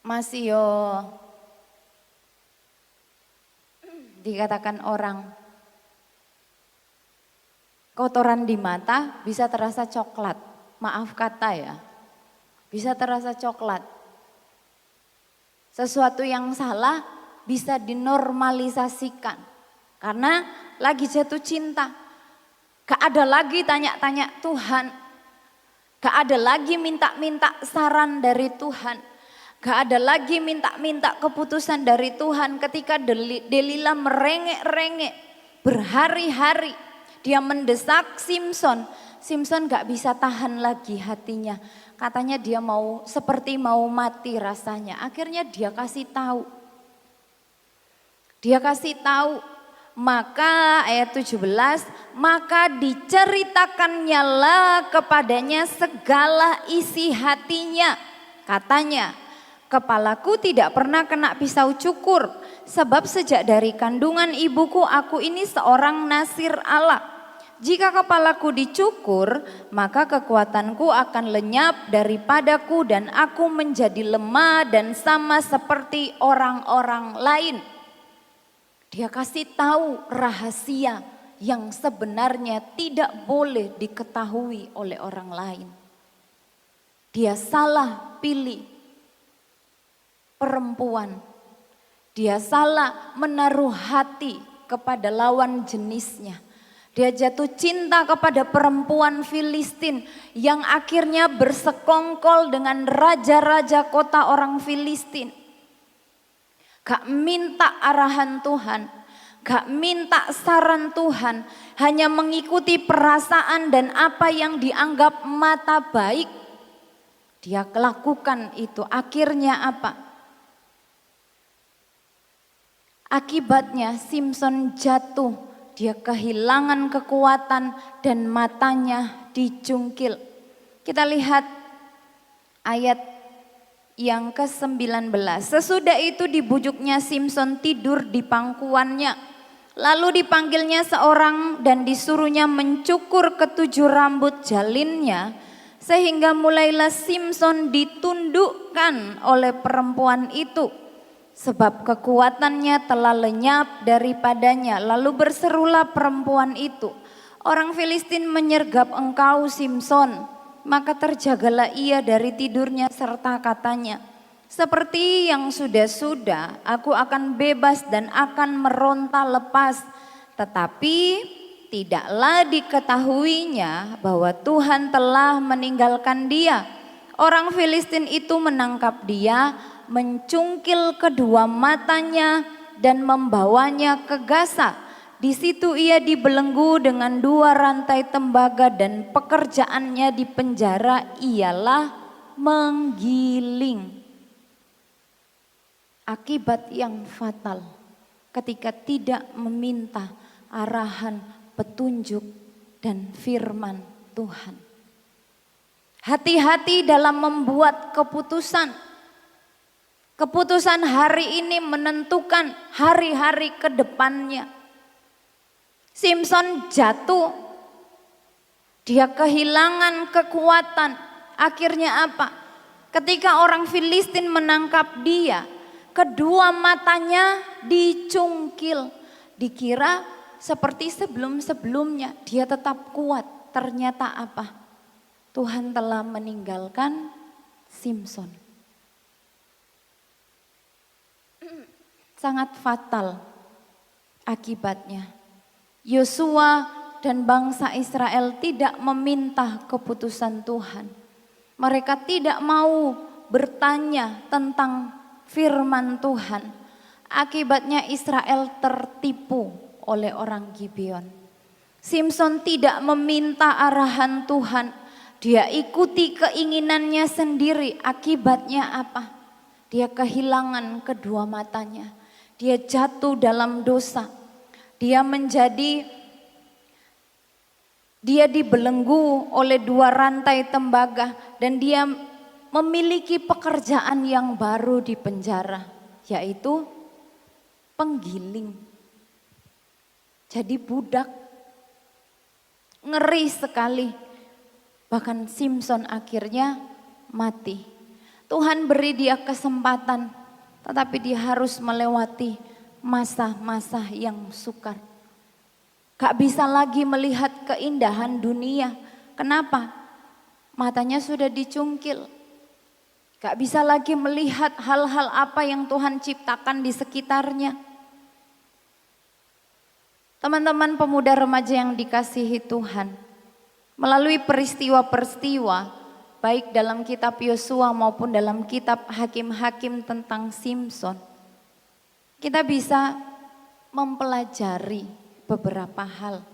Masih dikatakan orang, kotoran di mata bisa terasa coklat. Maaf kata ya, bisa terasa coklat. Sesuatu yang salah bisa dinormalisasikan. Karena lagi jatuh cinta. Gak ada lagi tanya-tanya Tuhan. Gak ada lagi minta-minta saran dari Tuhan. Gak ada lagi minta-minta keputusan dari Tuhan. Ketika Delila merengek-rengek berhari-hari, dia mendesak Simson. Simson gak bisa tahan lagi hatinya. Katanya dia seperti mau mati rasanya. Akhirnya dia kasih tahu. Dia kasih tahu, maka ayat 17, maka diceritakannya lah kepadanya segala isi hatinya. Katanya, kepalaku tidak pernah kena pisau cukur, sebab sejak dari kandungan ibuku aku ini seorang nasir Allah. Jika kepalaku dicukur, maka kekuatanku akan lenyap daripadaku dan aku menjadi lemah dan sama seperti orang-orang lain. Dia kasih tahu rahasia yang sebenarnya tidak boleh diketahui oleh orang lain. Dia salah pilih perempuan. Dia salah menaruh hati kepada lawan jenisnya. Dia jatuh cinta kepada perempuan Filistin yang akhirnya bersekongkol dengan raja-raja kota orang Filistin. Gak minta arahan Tuhan, gak minta saran Tuhan, hanya mengikuti perasaan dan apa yang dianggap mata baik. Dia lakukan itu, akhirnya apa? Akibatnya Simson jatuh, dia kehilangan kekuatan dan matanya dicungkil. Kita lihat ayat yang ke-19. Sesudah itu dibujuknya Simson tidur di pangkuannya. Lalu dipanggilnya seorang dan disuruhnya mencukur ketujuh rambut jalinnya. Sehingga mulailah Simson ditundukkan oleh perempuan itu. Sebab kekuatannya telah lenyap daripadanya. Lalu berserulah perempuan itu, orang Filistin menyergap engkau Simson. Maka terjagalah ia dari tidurnya serta katanya, seperti yang sudah-sudah aku akan bebas dan akan meronta lepas. Tetapi tidaklah diketahuinya bahwa Tuhan telah meninggalkan dia. Orang Filistin itu menangkap dia, mencungkil kedua matanya dan membawanya ke Gaza. Di situ ia dibelenggu dengan 2 rantai tembaga dan pekerjaannya di penjara ialah menggiling. Akibat yang fatal ketika tidak meminta arahan, petunjuk dan firman Tuhan. Hati-hati dalam membuat keputusan. Keputusan hari ini menentukan hari-hari ke depannya. Simson jatuh, dia kehilangan kekuatan. Akhirnya apa? Ketika orang Filistin menangkap dia, kedua matanya dicungkil. Dikira seperti sebelum-sebelumnya dia tetap kuat. Ternyata apa? Tuhan telah meninggalkan Simson. Sangat fatal akibatnya. Yosua dan bangsa Israel tidak meminta keputusan Tuhan. Mereka tidak mau bertanya tentang firman Tuhan. Akibatnya Israel tertipu oleh orang Gibeon. Simson tidak meminta arahan Tuhan. Dia ikuti keinginannya sendiri. Akibatnya apa? Dia kehilangan kedua matanya. Dia jatuh dalam dosa. Dia dibelenggu oleh 2 rantai tembaga dan dia memiliki pekerjaan yang baru di penjara, yaitu penggiling. Jadi budak, ngeri sekali. Bahkan Simson akhirnya mati. Tuhan beri dia kesempatan, tetapi dia harus melewati masa-masa yang sukar. Gak bisa lagi melihat keindahan dunia. Kenapa? Matanya sudah dicungkil. Gak bisa lagi melihat hal-hal apa yang Tuhan ciptakan di sekitarnya. Teman-teman pemuda remaja yang dikasihi Tuhan, melalui peristiwa-peristiwa baik dalam kitab Yosua maupun dalam kitab Hakim-Hakim tentang Simson, kita bisa mempelajari beberapa hal.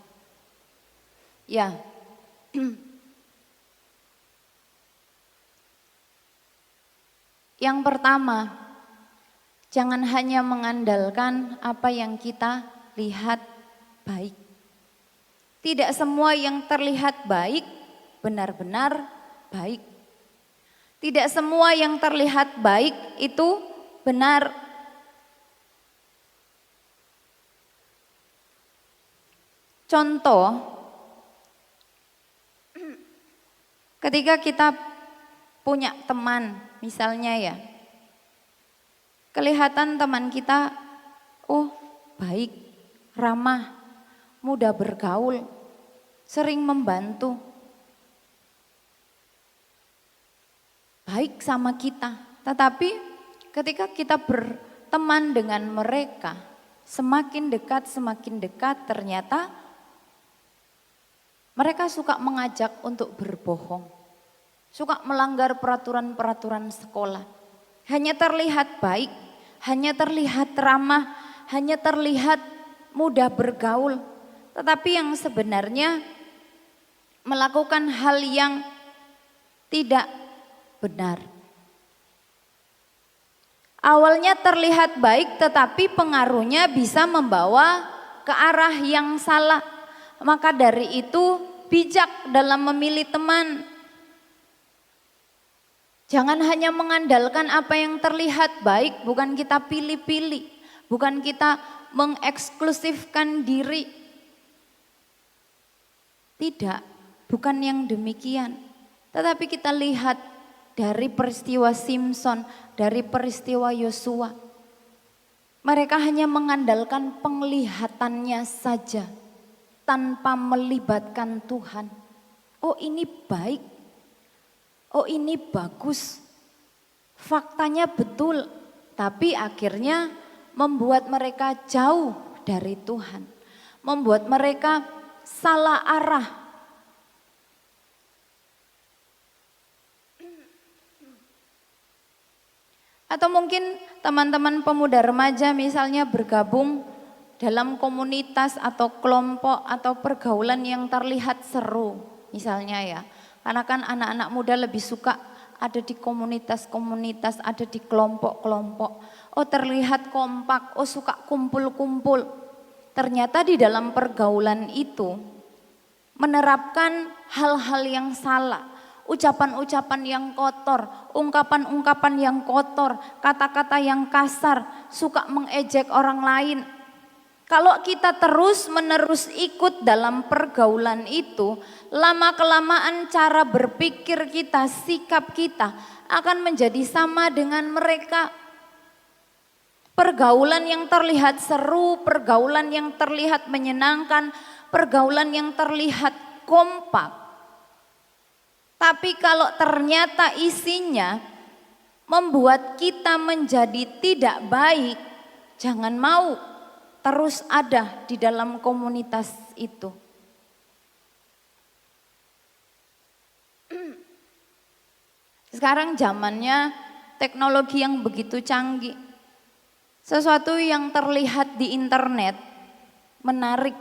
Ya, yang pertama, Jangan hanya mengandalkan apa yang kita lihat baik. Tidak semua yang terlihat baik benar-benar baik. Tidak semua yang terlihat baik itu benar. Contoh, ketika kita punya teman, misalnya ya, kelihatan teman kita, oh baik, ramah, mudah bergaul, sering membantu, baik sama kita. Tetapi ketika kita berteman dengan mereka, semakin dekat ternyata mereka suka mengajak untuk berbohong, suka melanggar peraturan-peraturan sekolah. Hanya terlihat baik, hanya terlihat ramah, hanya terlihat mudah bergaul. Tetapi yang sebenarnya melakukan hal yang tidak benar. Awalnya terlihat baik tetapi pengaruhnya bisa membawa ke arah yang salah. Maka dari itu bijak dalam memilih teman. Jangan hanya mengandalkan apa yang terlihat baik, bukan kita pilih-pilih, bukan kita mengeksklusifkan diri. Tidak, bukan yang demikian. Tetapi kita lihat dari peristiwa Simpson, dari peristiwa Yosua. Mereka hanya mengandalkan penglihatannya saja, tanpa melibatkan Tuhan. Oh ini baik, oh ini bagus, faktanya betul, tapi akhirnya membuat mereka jauh dari Tuhan, membuat mereka salah arah. Atau mungkin teman-teman pemuda remaja misalnya bergabung dalam komunitas atau kelompok atau pergaulan yang terlihat seru misalnya ya. Karena kan anak-anak muda lebih suka ada di komunitas-komunitas, ada di kelompok-kelompok. Oh terlihat kompak, oh suka kumpul-kumpul. Ternyata di dalam pergaulan itu menerapkan hal-hal yang salah. Ucapan-ucapan yang kotor, ungkapan-ungkapan yang kotor, kata-kata yang kasar, suka mengejek orang lain. Kalau kita terus-menerus ikut dalam pergaulan itu, lama-kelamaan cara berpikir kita, sikap kita akan menjadi sama dengan mereka. Pergaulan yang terlihat seru, pergaulan yang terlihat menyenangkan, pergaulan yang terlihat kompak. Tapi kalau ternyata isinya membuat kita menjadi tidak baik, jangan mau terus ada di dalam komunitas itu. Sekarang zamannya teknologi yang begitu canggih. Sesuatu yang terlihat di internet menarik,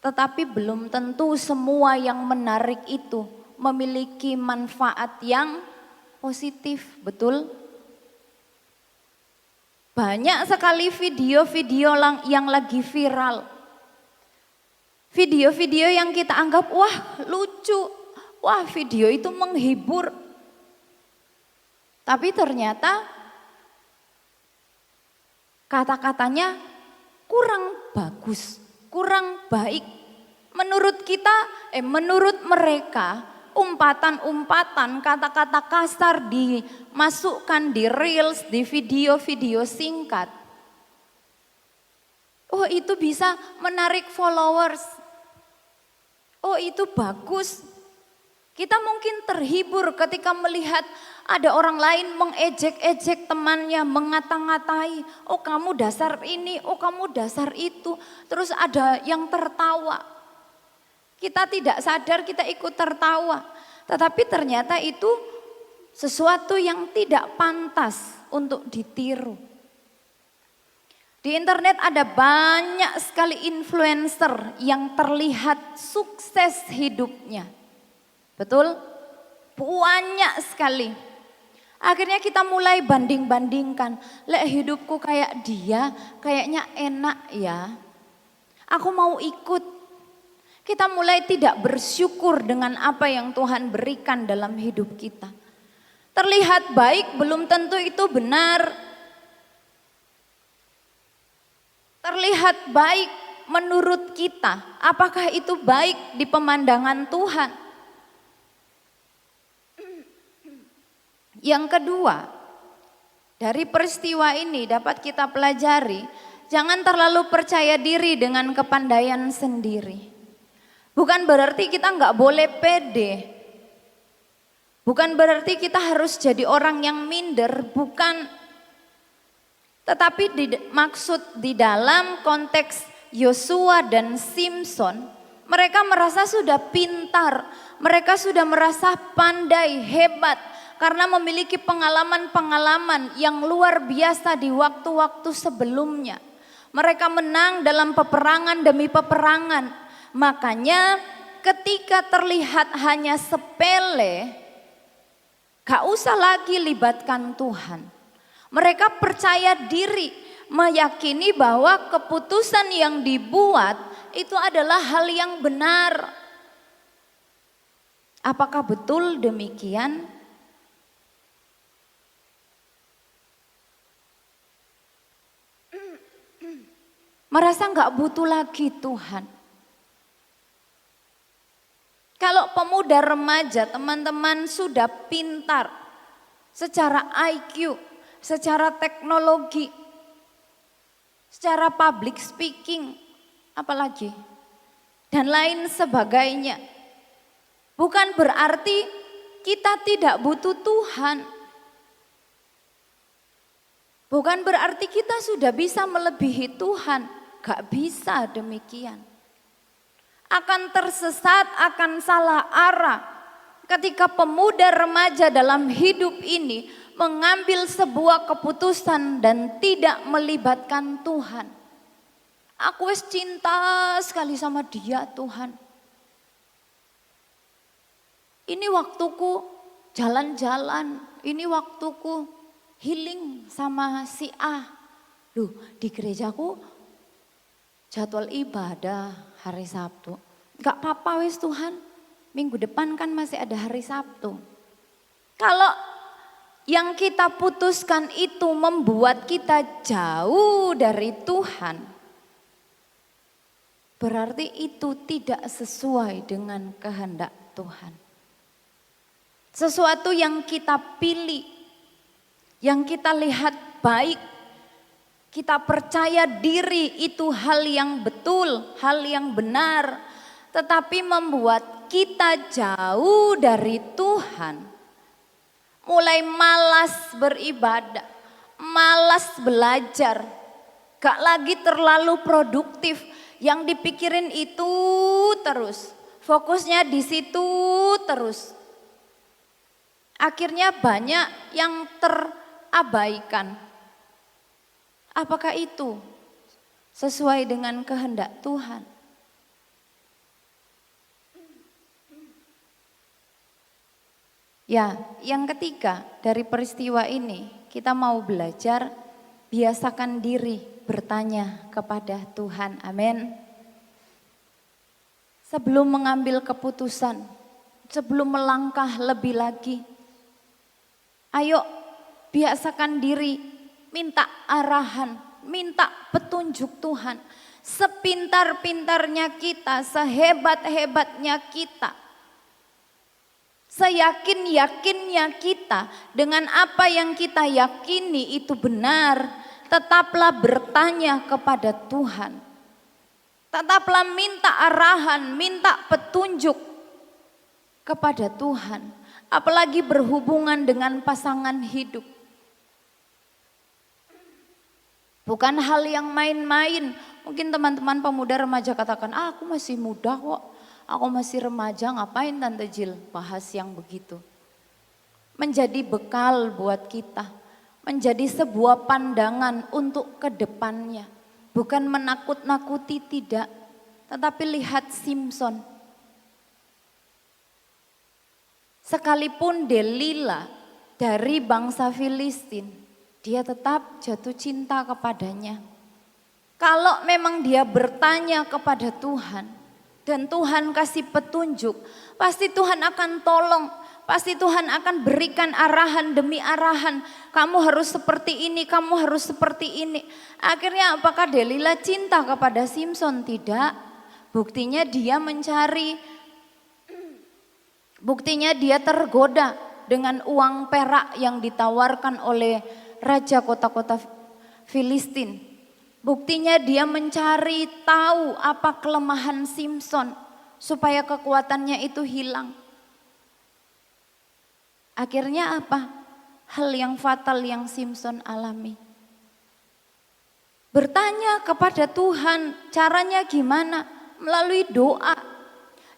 tetapi belum tentu semua yang menarik itu memiliki manfaat yang positif, betul? Banyak sekali video-video yang lagi viral. Video-video yang kita anggap wah lucu, wah video itu menghibur. Tapi ternyata kata-katanya kurang bagus, kurang baik. Menurut kita, menurut mereka, umpatan-umpatan, kata-kata kasar dimasukkan di reels, di video-video singkat. Oh itu bisa menarik followers. Oh itu bagus. Kita mungkin terhibur ketika melihat ada orang lain mengejek-ejek temannya, mengata-ngatai. Oh kamu dasar ini, oh kamu dasar itu. Terus ada yang tertawa. Kita tidak sadar kita ikut tertawa. Tetapi ternyata itu sesuatu yang tidak pantas untuk ditiru. Di internet ada banyak sekali influencer yang terlihat sukses hidupnya. Betul? Banyak sekali. Akhirnya kita mulai banding-bandingkan. Lek hidupku kayak dia, kayaknya enak ya. Aku mau ikut. Kita mulai tidak bersyukur dengan apa yang Tuhan berikan dalam hidup kita. Terlihat baik belum tentu itu benar. Terlihat baik menurut kita. Apakah itu baik di pemandangan Tuhan? Yang kedua, dari peristiwa ini dapat kita pelajari, jangan terlalu percaya diri dengan kepandaian sendiri. Bukan berarti kita nggak boleh pede. Bukan berarti kita harus jadi orang yang minder, bukan. Tetapi maksud di dalam konteks Yosua dan Simson, mereka merasa sudah pintar, mereka sudah merasa pandai, hebat. Karena memiliki pengalaman-pengalaman yang luar biasa di waktu-waktu sebelumnya. Mereka menang dalam peperangan demi peperangan. Makanya ketika terlihat hanya sepele, gak usah lagi libatkan Tuhan. Mereka percaya diri, meyakini bahwa keputusan yang dibuat itu adalah hal yang benar. Apakah betul demikian? Merasa gak butuh lagi Tuhan. Kalau pemuda remaja teman-teman sudah pintar secara IQ, secara teknologi, secara public speaking, apalagi, dan lain sebagainya. Bukan berarti kita tidak butuh Tuhan. Bukan berarti kita sudah bisa melebihi Tuhan. Gak bisa demikian. Akan tersesat, akan salah arah. Ketika pemuda remaja dalam hidup ini mengambil sebuah keputusan dan tidak melibatkan Tuhan. Aku wis cinta sekali sama dia Tuhan. Ini waktuku jalan-jalan, ini waktuku healing sama si A. Loh, di gerejaku jadwal ibadah hari Sabtu. Gak apa-apa wis Tuhan, minggu depan kan masih ada hari Sabtu. Kalau yang kita putuskan itu membuat kita jauh dari Tuhan, berarti itu tidak sesuai dengan kehendak Tuhan. Sesuatu yang kita pilih, yang kita lihat baik, kita percaya diri itu hal yang betul, hal yang benar. Tetapi membuat kita jauh dari Tuhan. Mulai malas beribadah, malas belajar. Gak lagi terlalu produktif. Yang dipikirin itu terus. Fokusnya di situ terus. Akhirnya banyak yang terabaikan. Apakah itu sesuai dengan kehendak Tuhan? Ya, yang ketiga dari peristiwa ini kita mau belajar biasakan diri bertanya kepada Tuhan. Amin. Sebelum mengambil keputusan, sebelum melangkah lebih lagi, ayo biasakan diri minta arahan, minta petunjuk Tuhan. Sepintar-pintarnya kita, sehebat-hebatnya kita, seyakin-yakinnya kita dengan apa yang kita yakini itu benar, tetaplah bertanya kepada Tuhan. Tetaplah minta arahan, minta petunjuk kepada Tuhan. Apalagi berhubungan dengan pasangan hidup. Bukan hal yang main-main. Mungkin teman-teman pemuda remaja katakan, aku masih muda kok. Aku masih remaja, ngapain Tante Jill bahas yang begitu. Menjadi bekal buat kita. Menjadi sebuah pandangan untuk kedepannya. Bukan menakut-nakuti, tidak. Tetapi lihat Simson. Sekalipun Delila dari bangsa Filistin, dia tetap jatuh cinta kepadanya. Kalau memang dia bertanya kepada Tuhan dan Tuhan kasih petunjuk, pasti Tuhan akan tolong. Pasti Tuhan akan berikan arahan demi arahan. Kamu harus seperti ini, kamu harus seperti ini. Akhirnya apakah Delila cinta kepada Simson? Tidak. Buktinya dia mencari. Buktinya dia tergoda dengan uang perak yang ditawarkan oleh raja kota-kota Filistin. Buktinya dia mencari tahu apa kelemahan Simson supaya kekuatannya itu hilang. Akhirnya apa? Hal yang fatal yang Simson alami. Bertanya kepada Tuhan, caranya gimana? Melalui doa.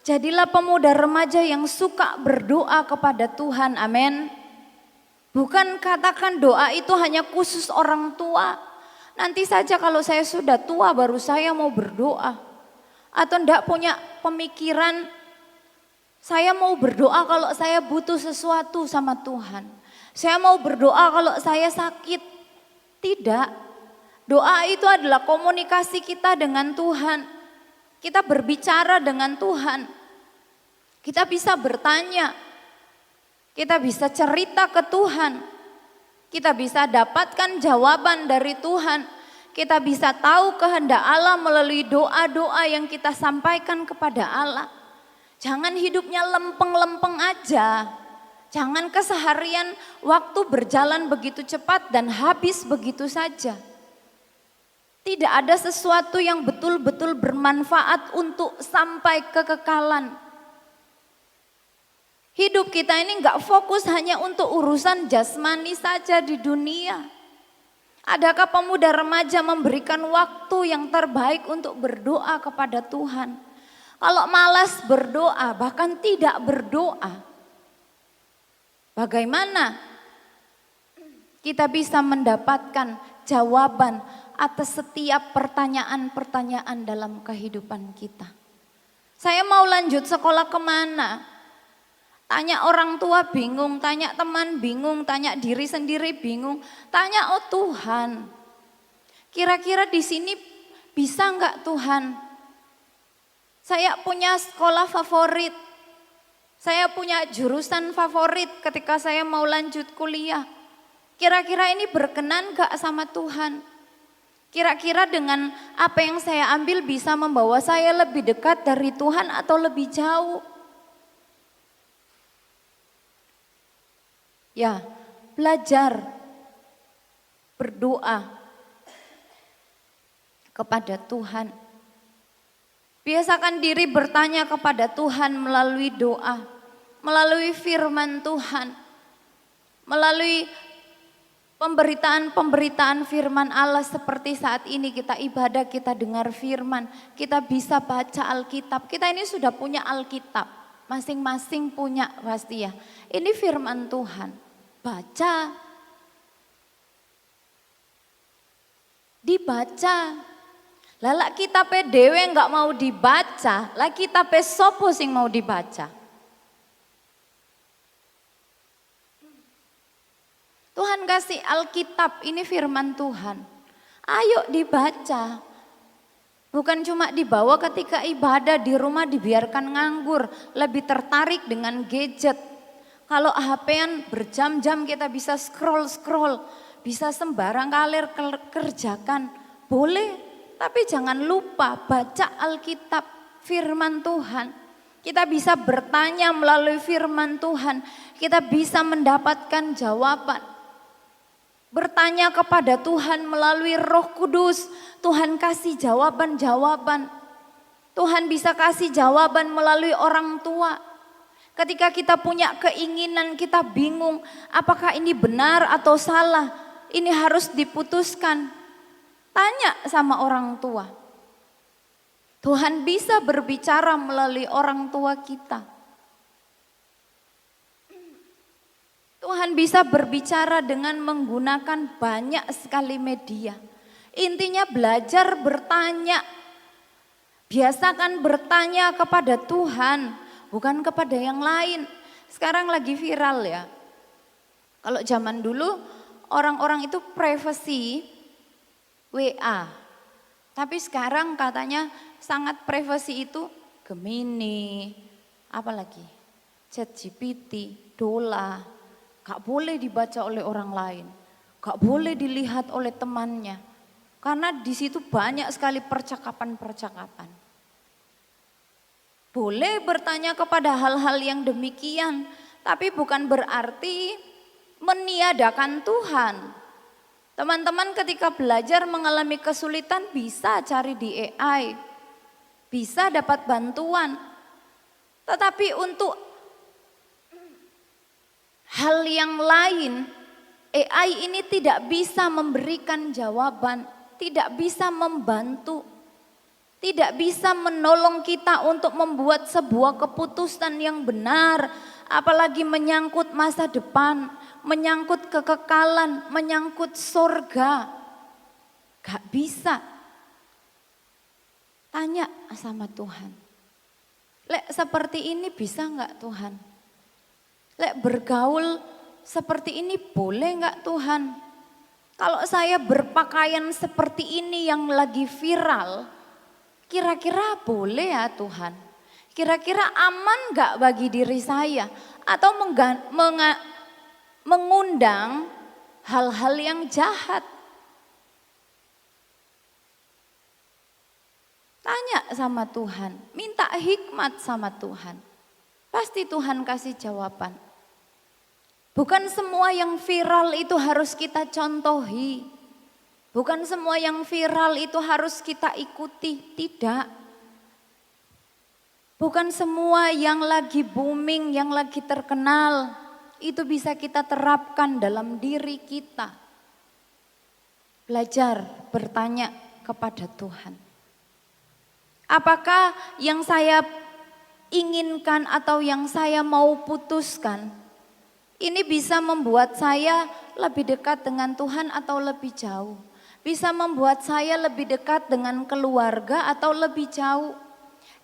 Jadilah pemuda remaja yang suka berdoa kepada Tuhan, amin. Bukan katakan doa itu hanya khusus orang tua. Nanti saja kalau saya sudah tua baru saya mau berdoa. Atau enggak punya pemikiran, saya mau berdoa kalau saya butuh sesuatu sama Tuhan. Saya mau berdoa kalau saya sakit. Tidak. Doa itu adalah komunikasi kita dengan Tuhan. Kita berbicara dengan Tuhan. Kita bisa bertanya. Kita bisa cerita ke Tuhan. Kita bisa dapatkan jawaban dari Tuhan. Kita bisa tahu kehendak Allah melalui doa-doa yang kita sampaikan kepada Allah. Jangan hidupnya lempeng-lempeng aja. Jangan keseharian waktu berjalan begitu cepat dan habis begitu saja. Tidak ada sesuatu yang betul-betul bermanfaat untuk sampai kekekalan. Hidup kita ini enggak fokus hanya untuk urusan jasmani saja di dunia. Adakah pemuda remaja memberikan waktu yang terbaik untuk berdoa kepada Tuhan? Kalau malas berdoa, bahkan tidak berdoa, bagaimana kita bisa mendapatkan jawaban atas setiap pertanyaan-pertanyaan dalam kehidupan kita? Saya mau lanjut sekolah kemana? Tanya orang tua bingung, tanya teman bingung, tanya diri sendiri bingung, tanya oh Tuhan, kira-kira di sini bisa enggak Tuhan? Saya punya sekolah favorit, saya punya jurusan favorit ketika saya mau lanjut kuliah. Kira-kira ini berkenan gak sama Tuhan? Kira-kira dengan apa yang saya ambil bisa membawa saya lebih dekat dari Tuhan atau lebih jauh? Ya, belajar berdoa kepada Tuhan. Biasakan diri bertanya kepada Tuhan melalui doa, melalui firman Tuhan, melalui pemberitaan-pemberitaan firman Allah seperti saat ini kita ibadah, kita dengar firman, kita bisa baca Alkitab. Kita ini sudah punya Alkitab, masing-masing punya pasti ya. Ini firman Tuhan, baca, dibaca. Lah kitabe dhewe enggak mau dibaca, lah kitabe sopo sing mau dibaca? Tuhan kasih Alkitab, ini firman Tuhan. Ayo dibaca. Bukan cuma dibawa ketika ibadah di rumah dibiarkan nganggur, lebih tertarik dengan gadget. Kalau HP-an berjam-jam kita bisa scroll-scroll, bisa sembarang kalir kerjakan, boleh. Tapi jangan lupa baca Alkitab, firman Tuhan. Kita bisa bertanya melalui firman Tuhan. Kita bisa mendapatkan jawaban. Bertanya kepada Tuhan melalui Roh Kudus. Tuhan kasih jawaban-jawaban. Tuhan bisa kasih jawaban melalui orang tua. Ketika kita punya keinginan, kita bingung apakah ini benar atau salah. Ini harus diputuskan. Tanya sama orang tua. Tuhan bisa berbicara melalui orang tua kita. Tuhan bisa berbicara dengan menggunakan banyak sekali media. Intinya belajar bertanya. Biasakan bertanya kepada Tuhan, bukan kepada yang lain. Sekarang lagi viral ya. Kalau zaman dulu orang-orang itu privasi WA. Tapi sekarang katanya sangat privasi itu Gemini, apalagi ChatGPT, Dola. Gak boleh dibaca oleh orang lain, gak boleh dilihat oleh temannya. Karena di situ banyak sekali percakapan-percakapan. Boleh bertanya kepada hal-hal yang demikian, tapi bukan berarti meniadakan Tuhan. Teman-teman ketika belajar mengalami kesulitan bisa cari di AI, bisa dapat bantuan. Tetapi untuk hal yang lain, AI ini tidak bisa memberikan jawaban, tidak bisa membantu, tidak bisa menolong kita untuk membuat sebuah keputusan yang benar, apalagi menyangkut masa depan, menyangkut kekekalan, menyangkut surga. Gak bisa. Tanya sama Tuhan. Lek seperti ini bisa enggak Tuhan? Lek bergaul seperti ini boleh enggak Tuhan? Kalau saya berpakaian seperti ini yang lagi viral, kira-kira boleh ya Tuhan? Kira-kira aman enggak bagi diri saya? Atau mengundang hal-hal yang jahat? Tanya sama Tuhan, minta hikmat sama Tuhan. Pasti Tuhan kasih jawaban. Bukan semua yang viral itu harus kita contohi. Bukan semua yang viral itu harus kita ikuti, tidak. Bukan semua yang lagi booming, yang lagi terkenal, itu bisa kita terapkan dalam diri kita. Belajar bertanya kepada Tuhan. Apakah yang saya inginkan atau yang saya mau putuskan, ini bisa membuat saya lebih dekat dengan Tuhan atau lebih jauh? Bisa membuat saya lebih dekat dengan keluarga atau lebih jauh?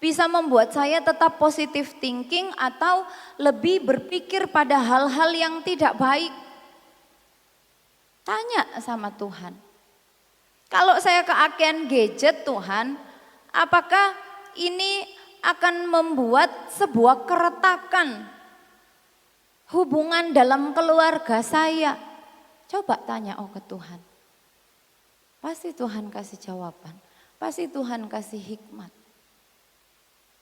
Bisa membuat saya tetap positive thinking atau lebih berpikir pada hal-hal yang tidak baik? Tanya sama Tuhan. Kalau saya keakian gadget Tuhan, apakah ini akan membuat sebuah keretakan hubungan dalam keluarga saya? Coba tanya ke Tuhan. Pasti Tuhan kasih jawaban. Pasti Tuhan kasih hikmat.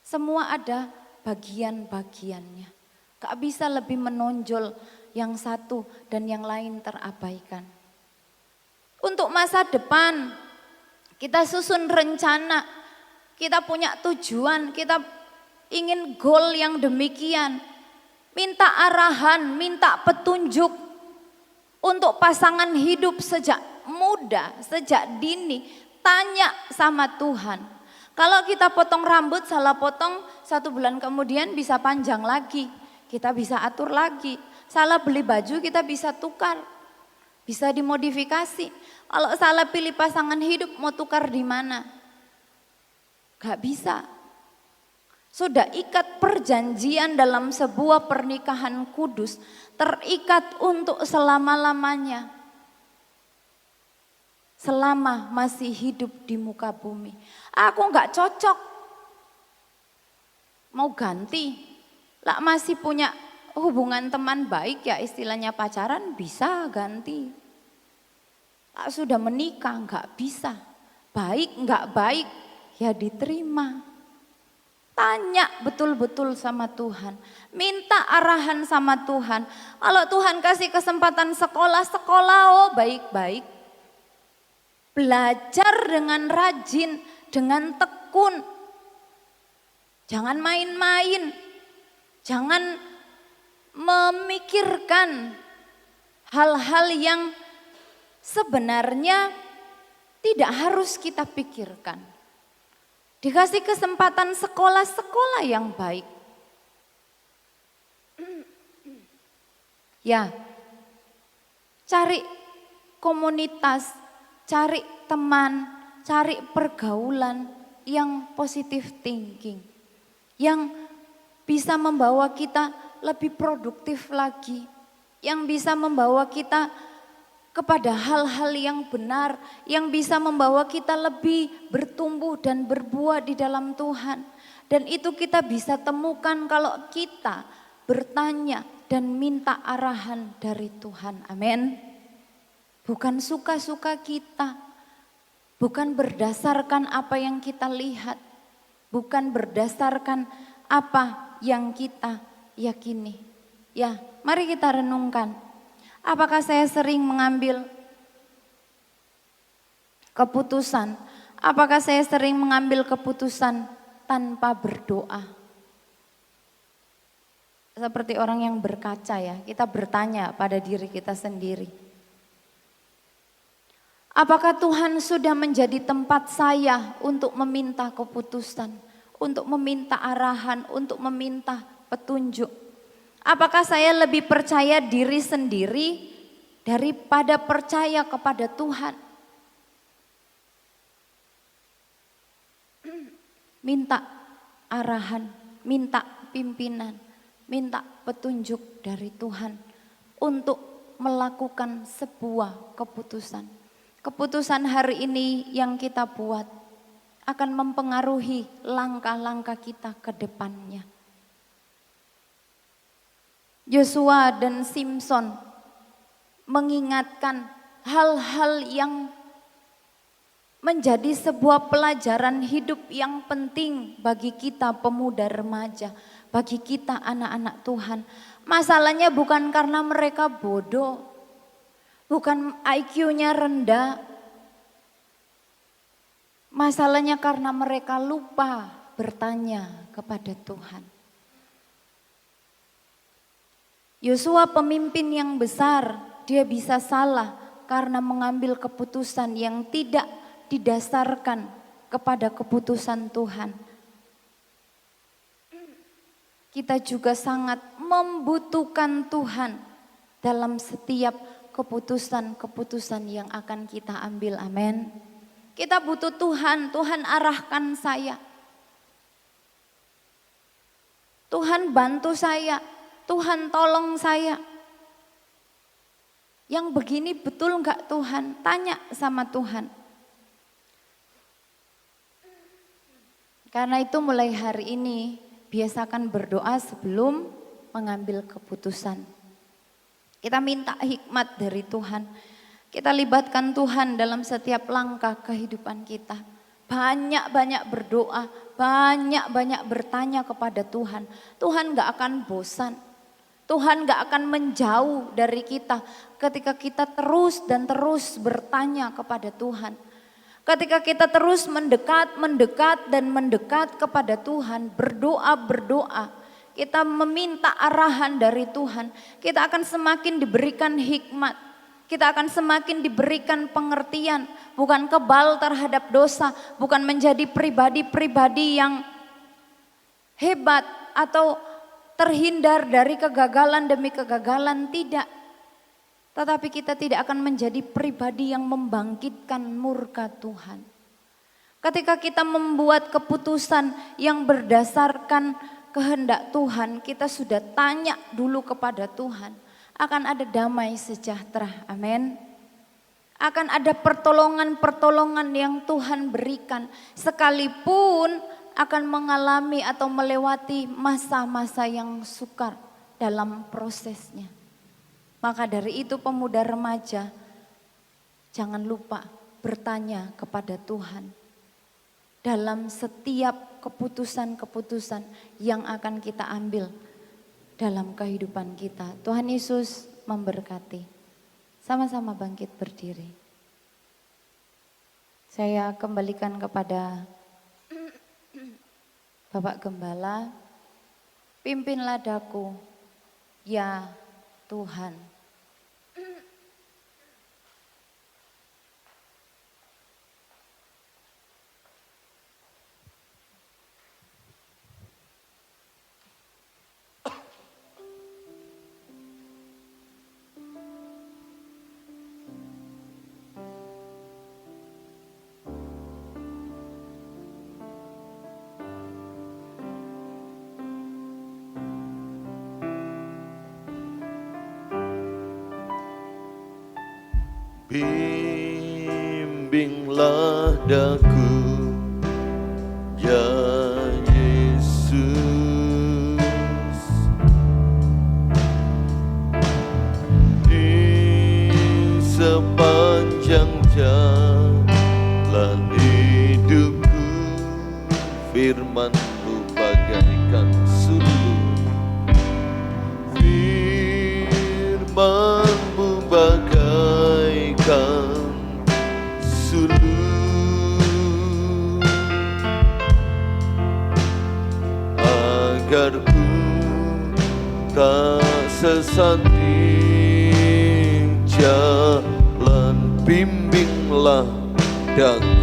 Semua ada bagian-bagiannya. Gak bisa lebih menonjol yang satu dan yang lain terabaikan. Untuk masa depan, kita susun rencana, kita punya tujuan, kita ingin goal yang demikian. Minta arahan, minta petunjuk untuk pasangan hidup sejak muda, sejak dini. Tanya sama Tuhan. Kalau kita potong rambut, salah potong, 1 bulan kemudian bisa panjang lagi. Kita bisa atur lagi. Salah beli baju kita bisa tukar. Bisa dimodifikasi. Kalau salah pilih pasangan hidup mau tukar di mana? Gak bisa. Sudah ikat perjanjian dalam sebuah pernikahan kudus. Terikat untuk selama-lamanya. Selama masih hidup di muka bumi. Aku gak cocok. Mau ganti. Lah masih punya hubungan teman baik ya istilahnya pacaran bisa ganti. Lah sudah menikah gak bisa. Baik gak baik ya diterima. Tanya betul-betul sama Tuhan. Minta arahan sama Tuhan. Kalau Tuhan kasih kesempatan sekolah, baik-baik. Belajar dengan rajin, dengan tekun. Jangan main-main. Jangan memikirkan hal-hal yang sebenarnya tidak harus kita pikirkan. Dikasih kesempatan sekolah yang baik. Ya, cari komunitas, cari teman, cari pergaulan yang positive thinking. Yang bisa membawa kita lebih produktif lagi. yang bisa membawa kita kepada hal-hal yang benar, yang bisa membawa kita lebih bertumbuh dan berbuah di dalam Tuhan. Dan itu kita bisa temukan kalau kita bertanya dan minta arahan dari Tuhan. Amin. Bukan suka-suka kita, bukan berdasarkan apa yang kita lihat, bukan berdasarkan apa yang kita yakini. Ya, mari kita renungkan. Apakah saya sering mengambil keputusan? Apakah saya sering mengambil keputusan tanpa berdoa? Seperti orang yang berkaca ya, kita bertanya pada diri kita sendiri. Apakah Tuhan sudah menjadi tempat saya untuk meminta keputusan, untuk meminta arahan, untuk meminta petunjuk? Apakah saya lebih percaya diri sendiri daripada percaya kepada Tuhan? Minta arahan, minta pimpinan, minta petunjuk dari Tuhan untuk melakukan sebuah keputusan. Keputusan hari ini yang kita buat akan mempengaruhi langkah-langkah kita ke depannya. Yosua dan Simson mengingatkan hal-hal yang menjadi sebuah pelajaran hidup yang penting bagi kita pemuda remaja, bagi kita anak-anak Tuhan. Masalahnya bukan karena mereka bodoh, bukan IQ-nya rendah. Masalahnya karena mereka lupa bertanya kepada Tuhan. Yosua pemimpin yang besar, dia bisa salah karena mengambil keputusan yang tidak didasarkan kepada keputusan Tuhan. Kita juga sangat membutuhkan Tuhan dalam setiap keputusan-keputusan yang akan kita ambil. Amin. Kita butuh Tuhan, Tuhan arahkan saya. Tuhan bantu saya, Tuhan tolong saya. Yang begini betul enggak Tuhan? Tanya sama Tuhan. Karena itu mulai hari ini biasakan berdoa sebelum mengambil keputusan. Kita minta hikmat dari Tuhan. Kita libatkan Tuhan dalam setiap langkah kehidupan kita. Banyak-banyak berdoa, banyak-banyak bertanya kepada Tuhan. Tuhan gak akan bosan. Tuhan gak akan menjauh dari kita ketika kita terus dan terus bertanya kepada Tuhan. Ketika kita terus mendekat dan mendekat kepada Tuhan, berdoa, kita meminta arahan dari Tuhan, kita akan semakin diberikan hikmat, kita akan semakin diberikan pengertian, bukan kebal terhadap dosa, bukan menjadi pribadi-pribadi yang hebat atau terhindar dari kegagalan demi kegagalan, tidak. Tetapi kita tidak akan menjadi pribadi yang membangkitkan murka Tuhan. Ketika kita membuat keputusan yang berdasarkan kehendak Tuhan, kita sudah tanya dulu kepada Tuhan, akan ada damai sejahtera. Amin. Akan ada pertolongan-pertolongan yang Tuhan berikan, sekalipun akan mengalami atau melewati masa-masa yang sukar dalam prosesnya. Maka dari itu pemuda remaja, jangan lupa bertanya kepada Tuhan dalam setiap keputusan-keputusan yang akan kita ambil dalam kehidupan kita. Tuhan Yesus memberkati. Sama-sama bangkit berdiri. Saya kembalikan kepada Bapak Gembala, pimpinlah daku, ya Tuhan. Bimbinglah daku, ya Yesus, di sepanjang jalan hidupku. Firman-Mu bagaikan sulur, Firman-Mu bagaikan sulur, agar ku tak sesat di jalan. Bimbinglah daku,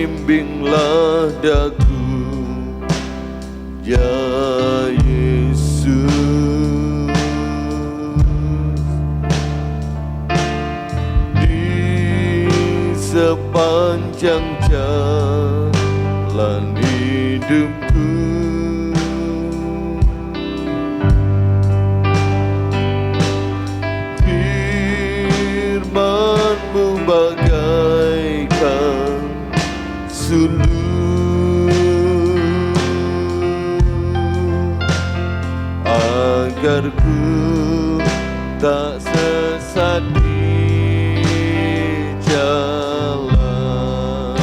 bimbinglah daku, ya Yesus, di sepanjang jalan hidupku. Firman-Mu bagaikan sulur, agar ku tak sesat di jalan.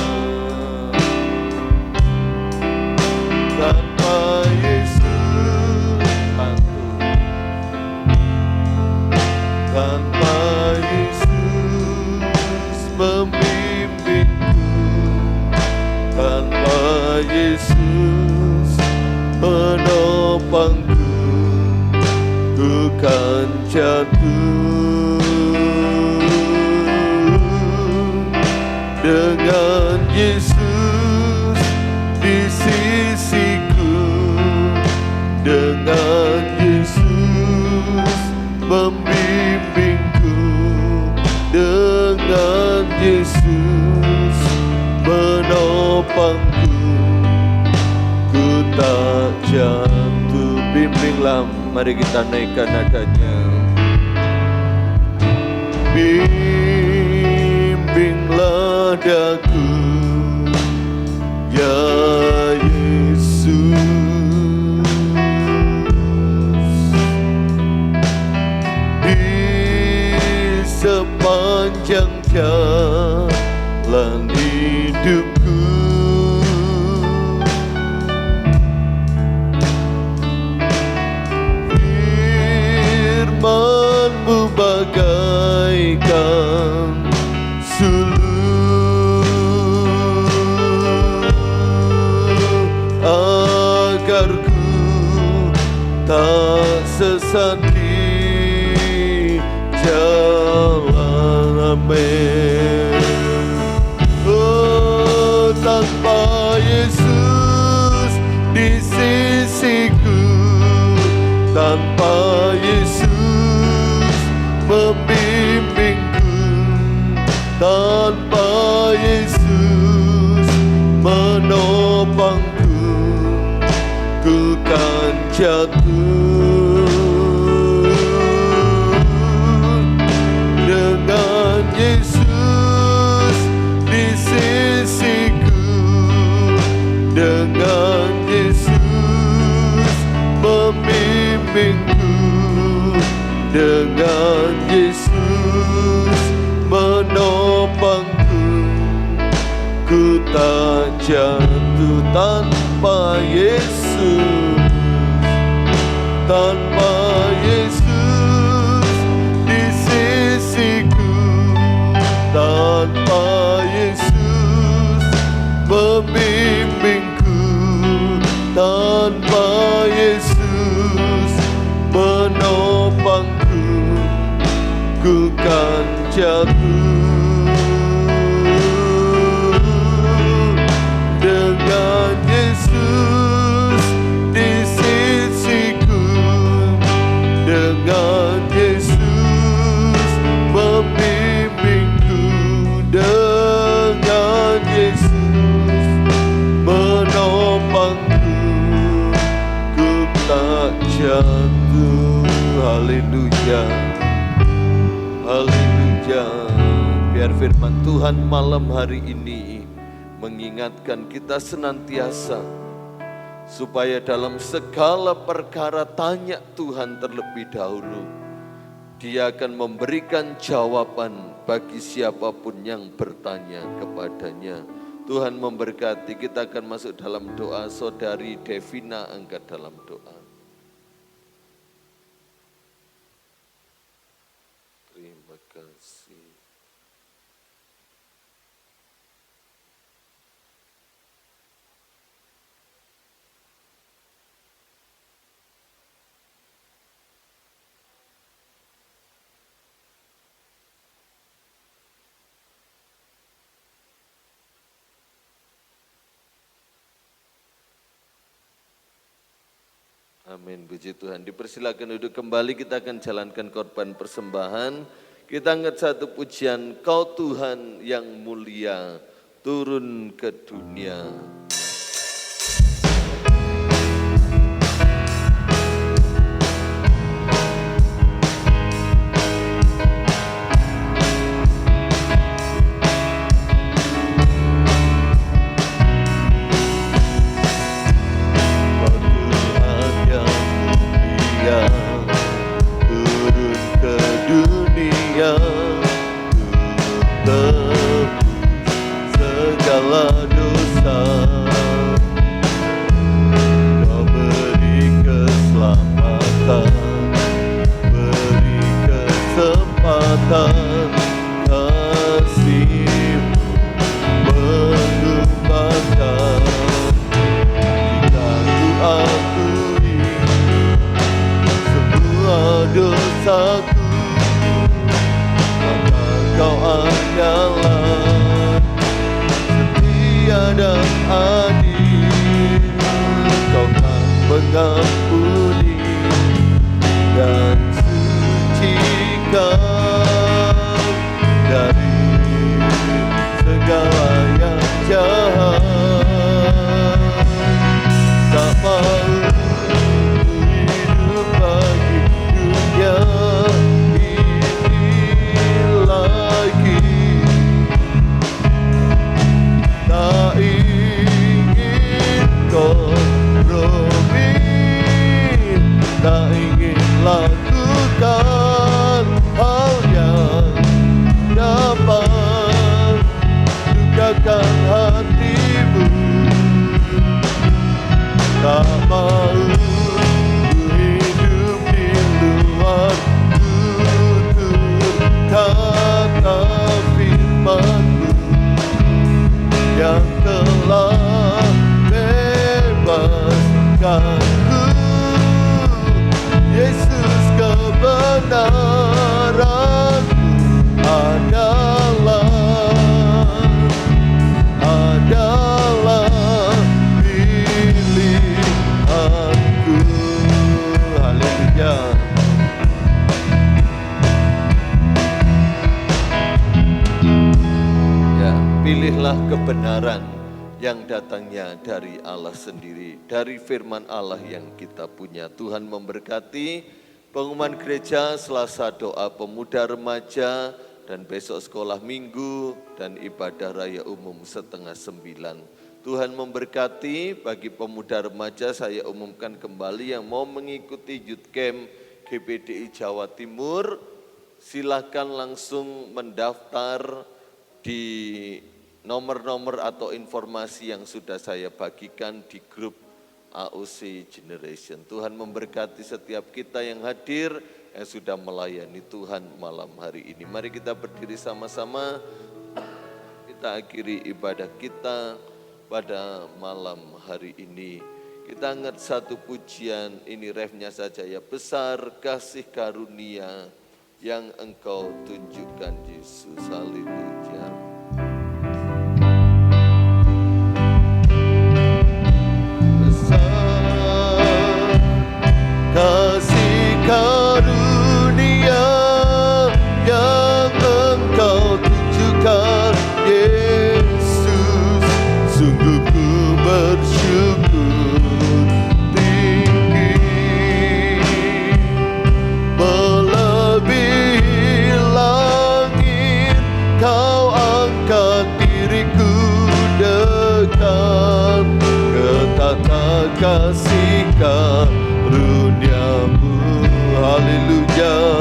Tanpa Yesus aku, tanpa Yesus membimbingku, tanpa Yesus menopangku, ku kan jatuh. Dengan Yesus di sisiku, dengan Yesus membimbingku, dengan Yesus menopangku, ku tak jatuh. Bimbinglah, mari kita naikkan nadanya. Bimbinglah daku, ya Yesus, di sepanjang jalan hidupku. Firman-Mu bagaikan sulur, agar ku tak sesat di jalan. Amin. Oh, tanpa Yesus di sisiku, tanpa Yesus membimbingku, tanpa Yesus menopangku, ku kan jatuh. Dengan Yesus di sisiku, dengan Yesus membimbingku, dengan Yesus menopangku, ku tak jatuh. Tanpa Yesus, tanpa Yesus di sisiku, tanpa Yesus membimbingku, tanpa Yesus menopangku, ku kan jatuh. Dengan Yesus di sisiku, dengan Yesus membimbingku, dengan Yesus menopangku, ku tak jatuh. Haleluya. Biar firman Tuhan malam hari ini mengingatkan kita senantiasa supaya dalam segala perkara tanya Tuhan terlebih dahulu. Dia akan memberikan jawaban bagi siapapun yang bertanya kepadanya. Tuhan memberkati. Kita akan masuk dalam doa. Saudari Devina angkat dalam doa. Terima kasih. Amin, puji Tuhan. Dipersilakan duduk kembali, kita akan jalankan korban persembahan. Kita angkat satu pujian, Kau Tuhan yang mulia, turun ke dunia. Pilihlah kebenaran yang datangnya dari Allah sendiri, dari firman Allah yang kita punya. Tuhan memberkati pengumuman gereja Selasa doa pemuda remaja dan besok sekolah minggu dan ibadah raya umum 8:30. Tuhan memberkati. Bagi pemuda remaja saya umumkan kembali yang mau mengikuti Youth Camp GPDI Jawa Timur, silakan langsung mendaftar di nomor-nomor atau informasi yang sudah saya bagikan di grup AOC Generation. Tuhan memberkati setiap kita yang hadir, yang sudah melayani Tuhan malam hari ini. Mari kita berdiri sama-sama, kita akhiri ibadah kita pada malam hari ini. Kita angkat satu pujian, ini refnya saja ya. Besar kasih karunia yang Engkau tunjukkan Yesus, haleluya. Kasih karunia yang Engkau tunjukkan Yesus, sungguh ku bersyukur tinggi, melebihi langit Kau kasih karuniamu. Haleluya.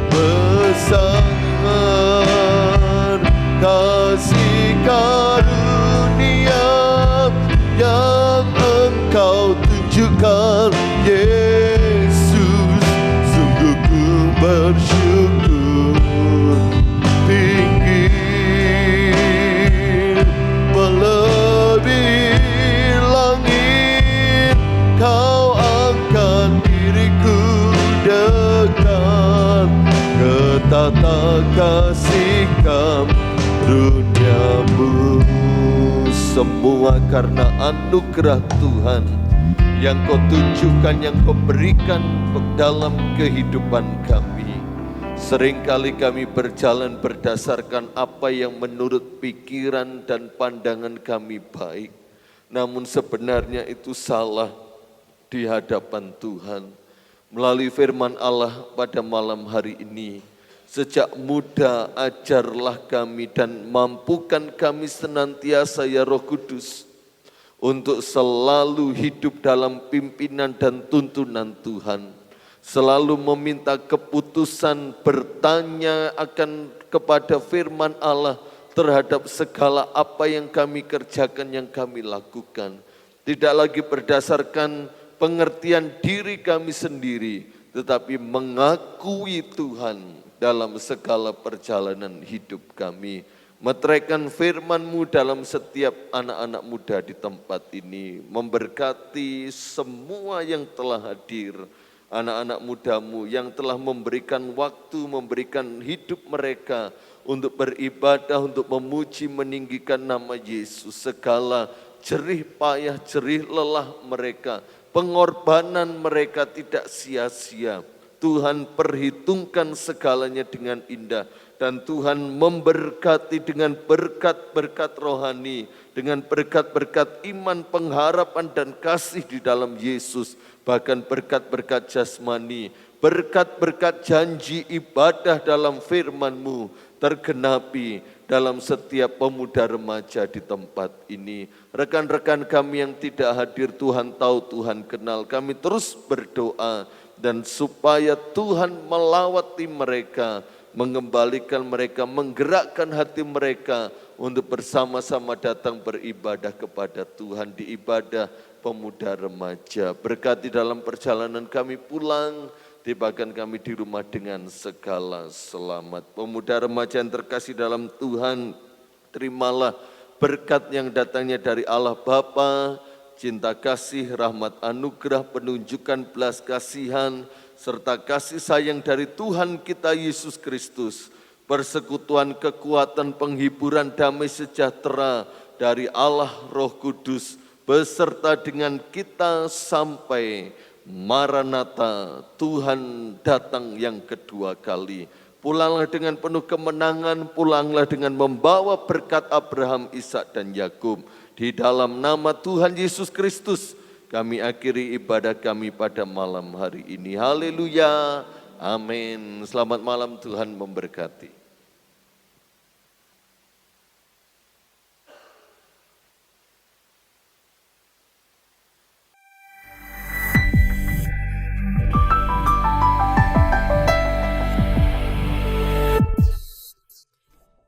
Besar kasih karunia yang Engkau tunjukkan, Yesus. Sungguh ku bersyukur. Tinggi melebihi langit, Kau angkat diriku dekat ke tata kasih karuniamu. Semua karena anugerah Tuhan yang Kau tunjukkan, yang Kau berikan dalam kehidupan kami. Seringkali kami berjalan berdasarkan apa yang menurut pikiran dan pandangan kami baik, namun sebenarnya itu salah di hadapan Tuhan. Melalui firman Allah pada malam hari ini, sejak muda ajarlah kami dan mampukan kami senantiasa ya Roh Kudus untuk selalu hidup dalam pimpinan dan tuntunan Tuhan. Selalu meminta keputusan, bertanya akan kepada firman Allah terhadap segala apa yang kami kerjakan, yang kami lakukan. Tidak lagi berdasarkan pengertian diri kami sendiri, tetapi mengakui Tuhan dalam segala perjalanan hidup kami. Meteraikan firman-Mu dalam setiap anak-anak muda di tempat ini. Memberkati semua yang telah hadir, anak-anak muda-Mu yang telah memberikan waktu, memberikan hidup mereka untuk beribadah, untuk memuji, meninggikan nama Yesus. Segala jerih payah, jerih lelah mereka, pengorbanan mereka tidak sia-sia. Tuhan perhitungkan segalanya dengan indah. Dan Tuhan memberkati dengan berkat-berkat rohani, dengan berkat-berkat iman, pengharapan dan kasih di dalam Yesus. Bahkan berkat-berkat jasmani, berkat-berkat janji ibadah dalam firman-Mu tergenapi dalam setiap pemuda remaja di tempat ini. Rekan-rekan kami yang tidak hadir, Tuhan tahu, Tuhan kenal. Kami terus berdoa dan supaya Tuhan melawati mereka, mengembalikan mereka, menggerakkan hati mereka untuk bersama-sama datang beribadah kepada Tuhan di ibadah pemuda remaja. Berkati dalam perjalanan kami pulang, tibakan kami di rumah dengan segala selamat. Pemuda remaja yang terkasih dalam Tuhan, terimalah berkat yang datangnya dari Allah Bapa, cinta kasih, rahmat anugerah, penunjukan belas kasihan, serta kasih sayang dari Tuhan kita Yesus Kristus, persekutuan kekuatan penghiburan damai sejahtera dari Allah Roh Kudus, beserta dengan kita sampai Maranatha, Tuhan datang yang kedua kali. Pulanglah dengan penuh kemenangan, pulanglah dengan membawa berkat Abraham, Ishak dan Yakub. Di dalam nama Tuhan Yesus Kristus, kami akhiri ibadah kami pada malam hari ini. Haleluya, amin. Selamat malam, Tuhan memberkati.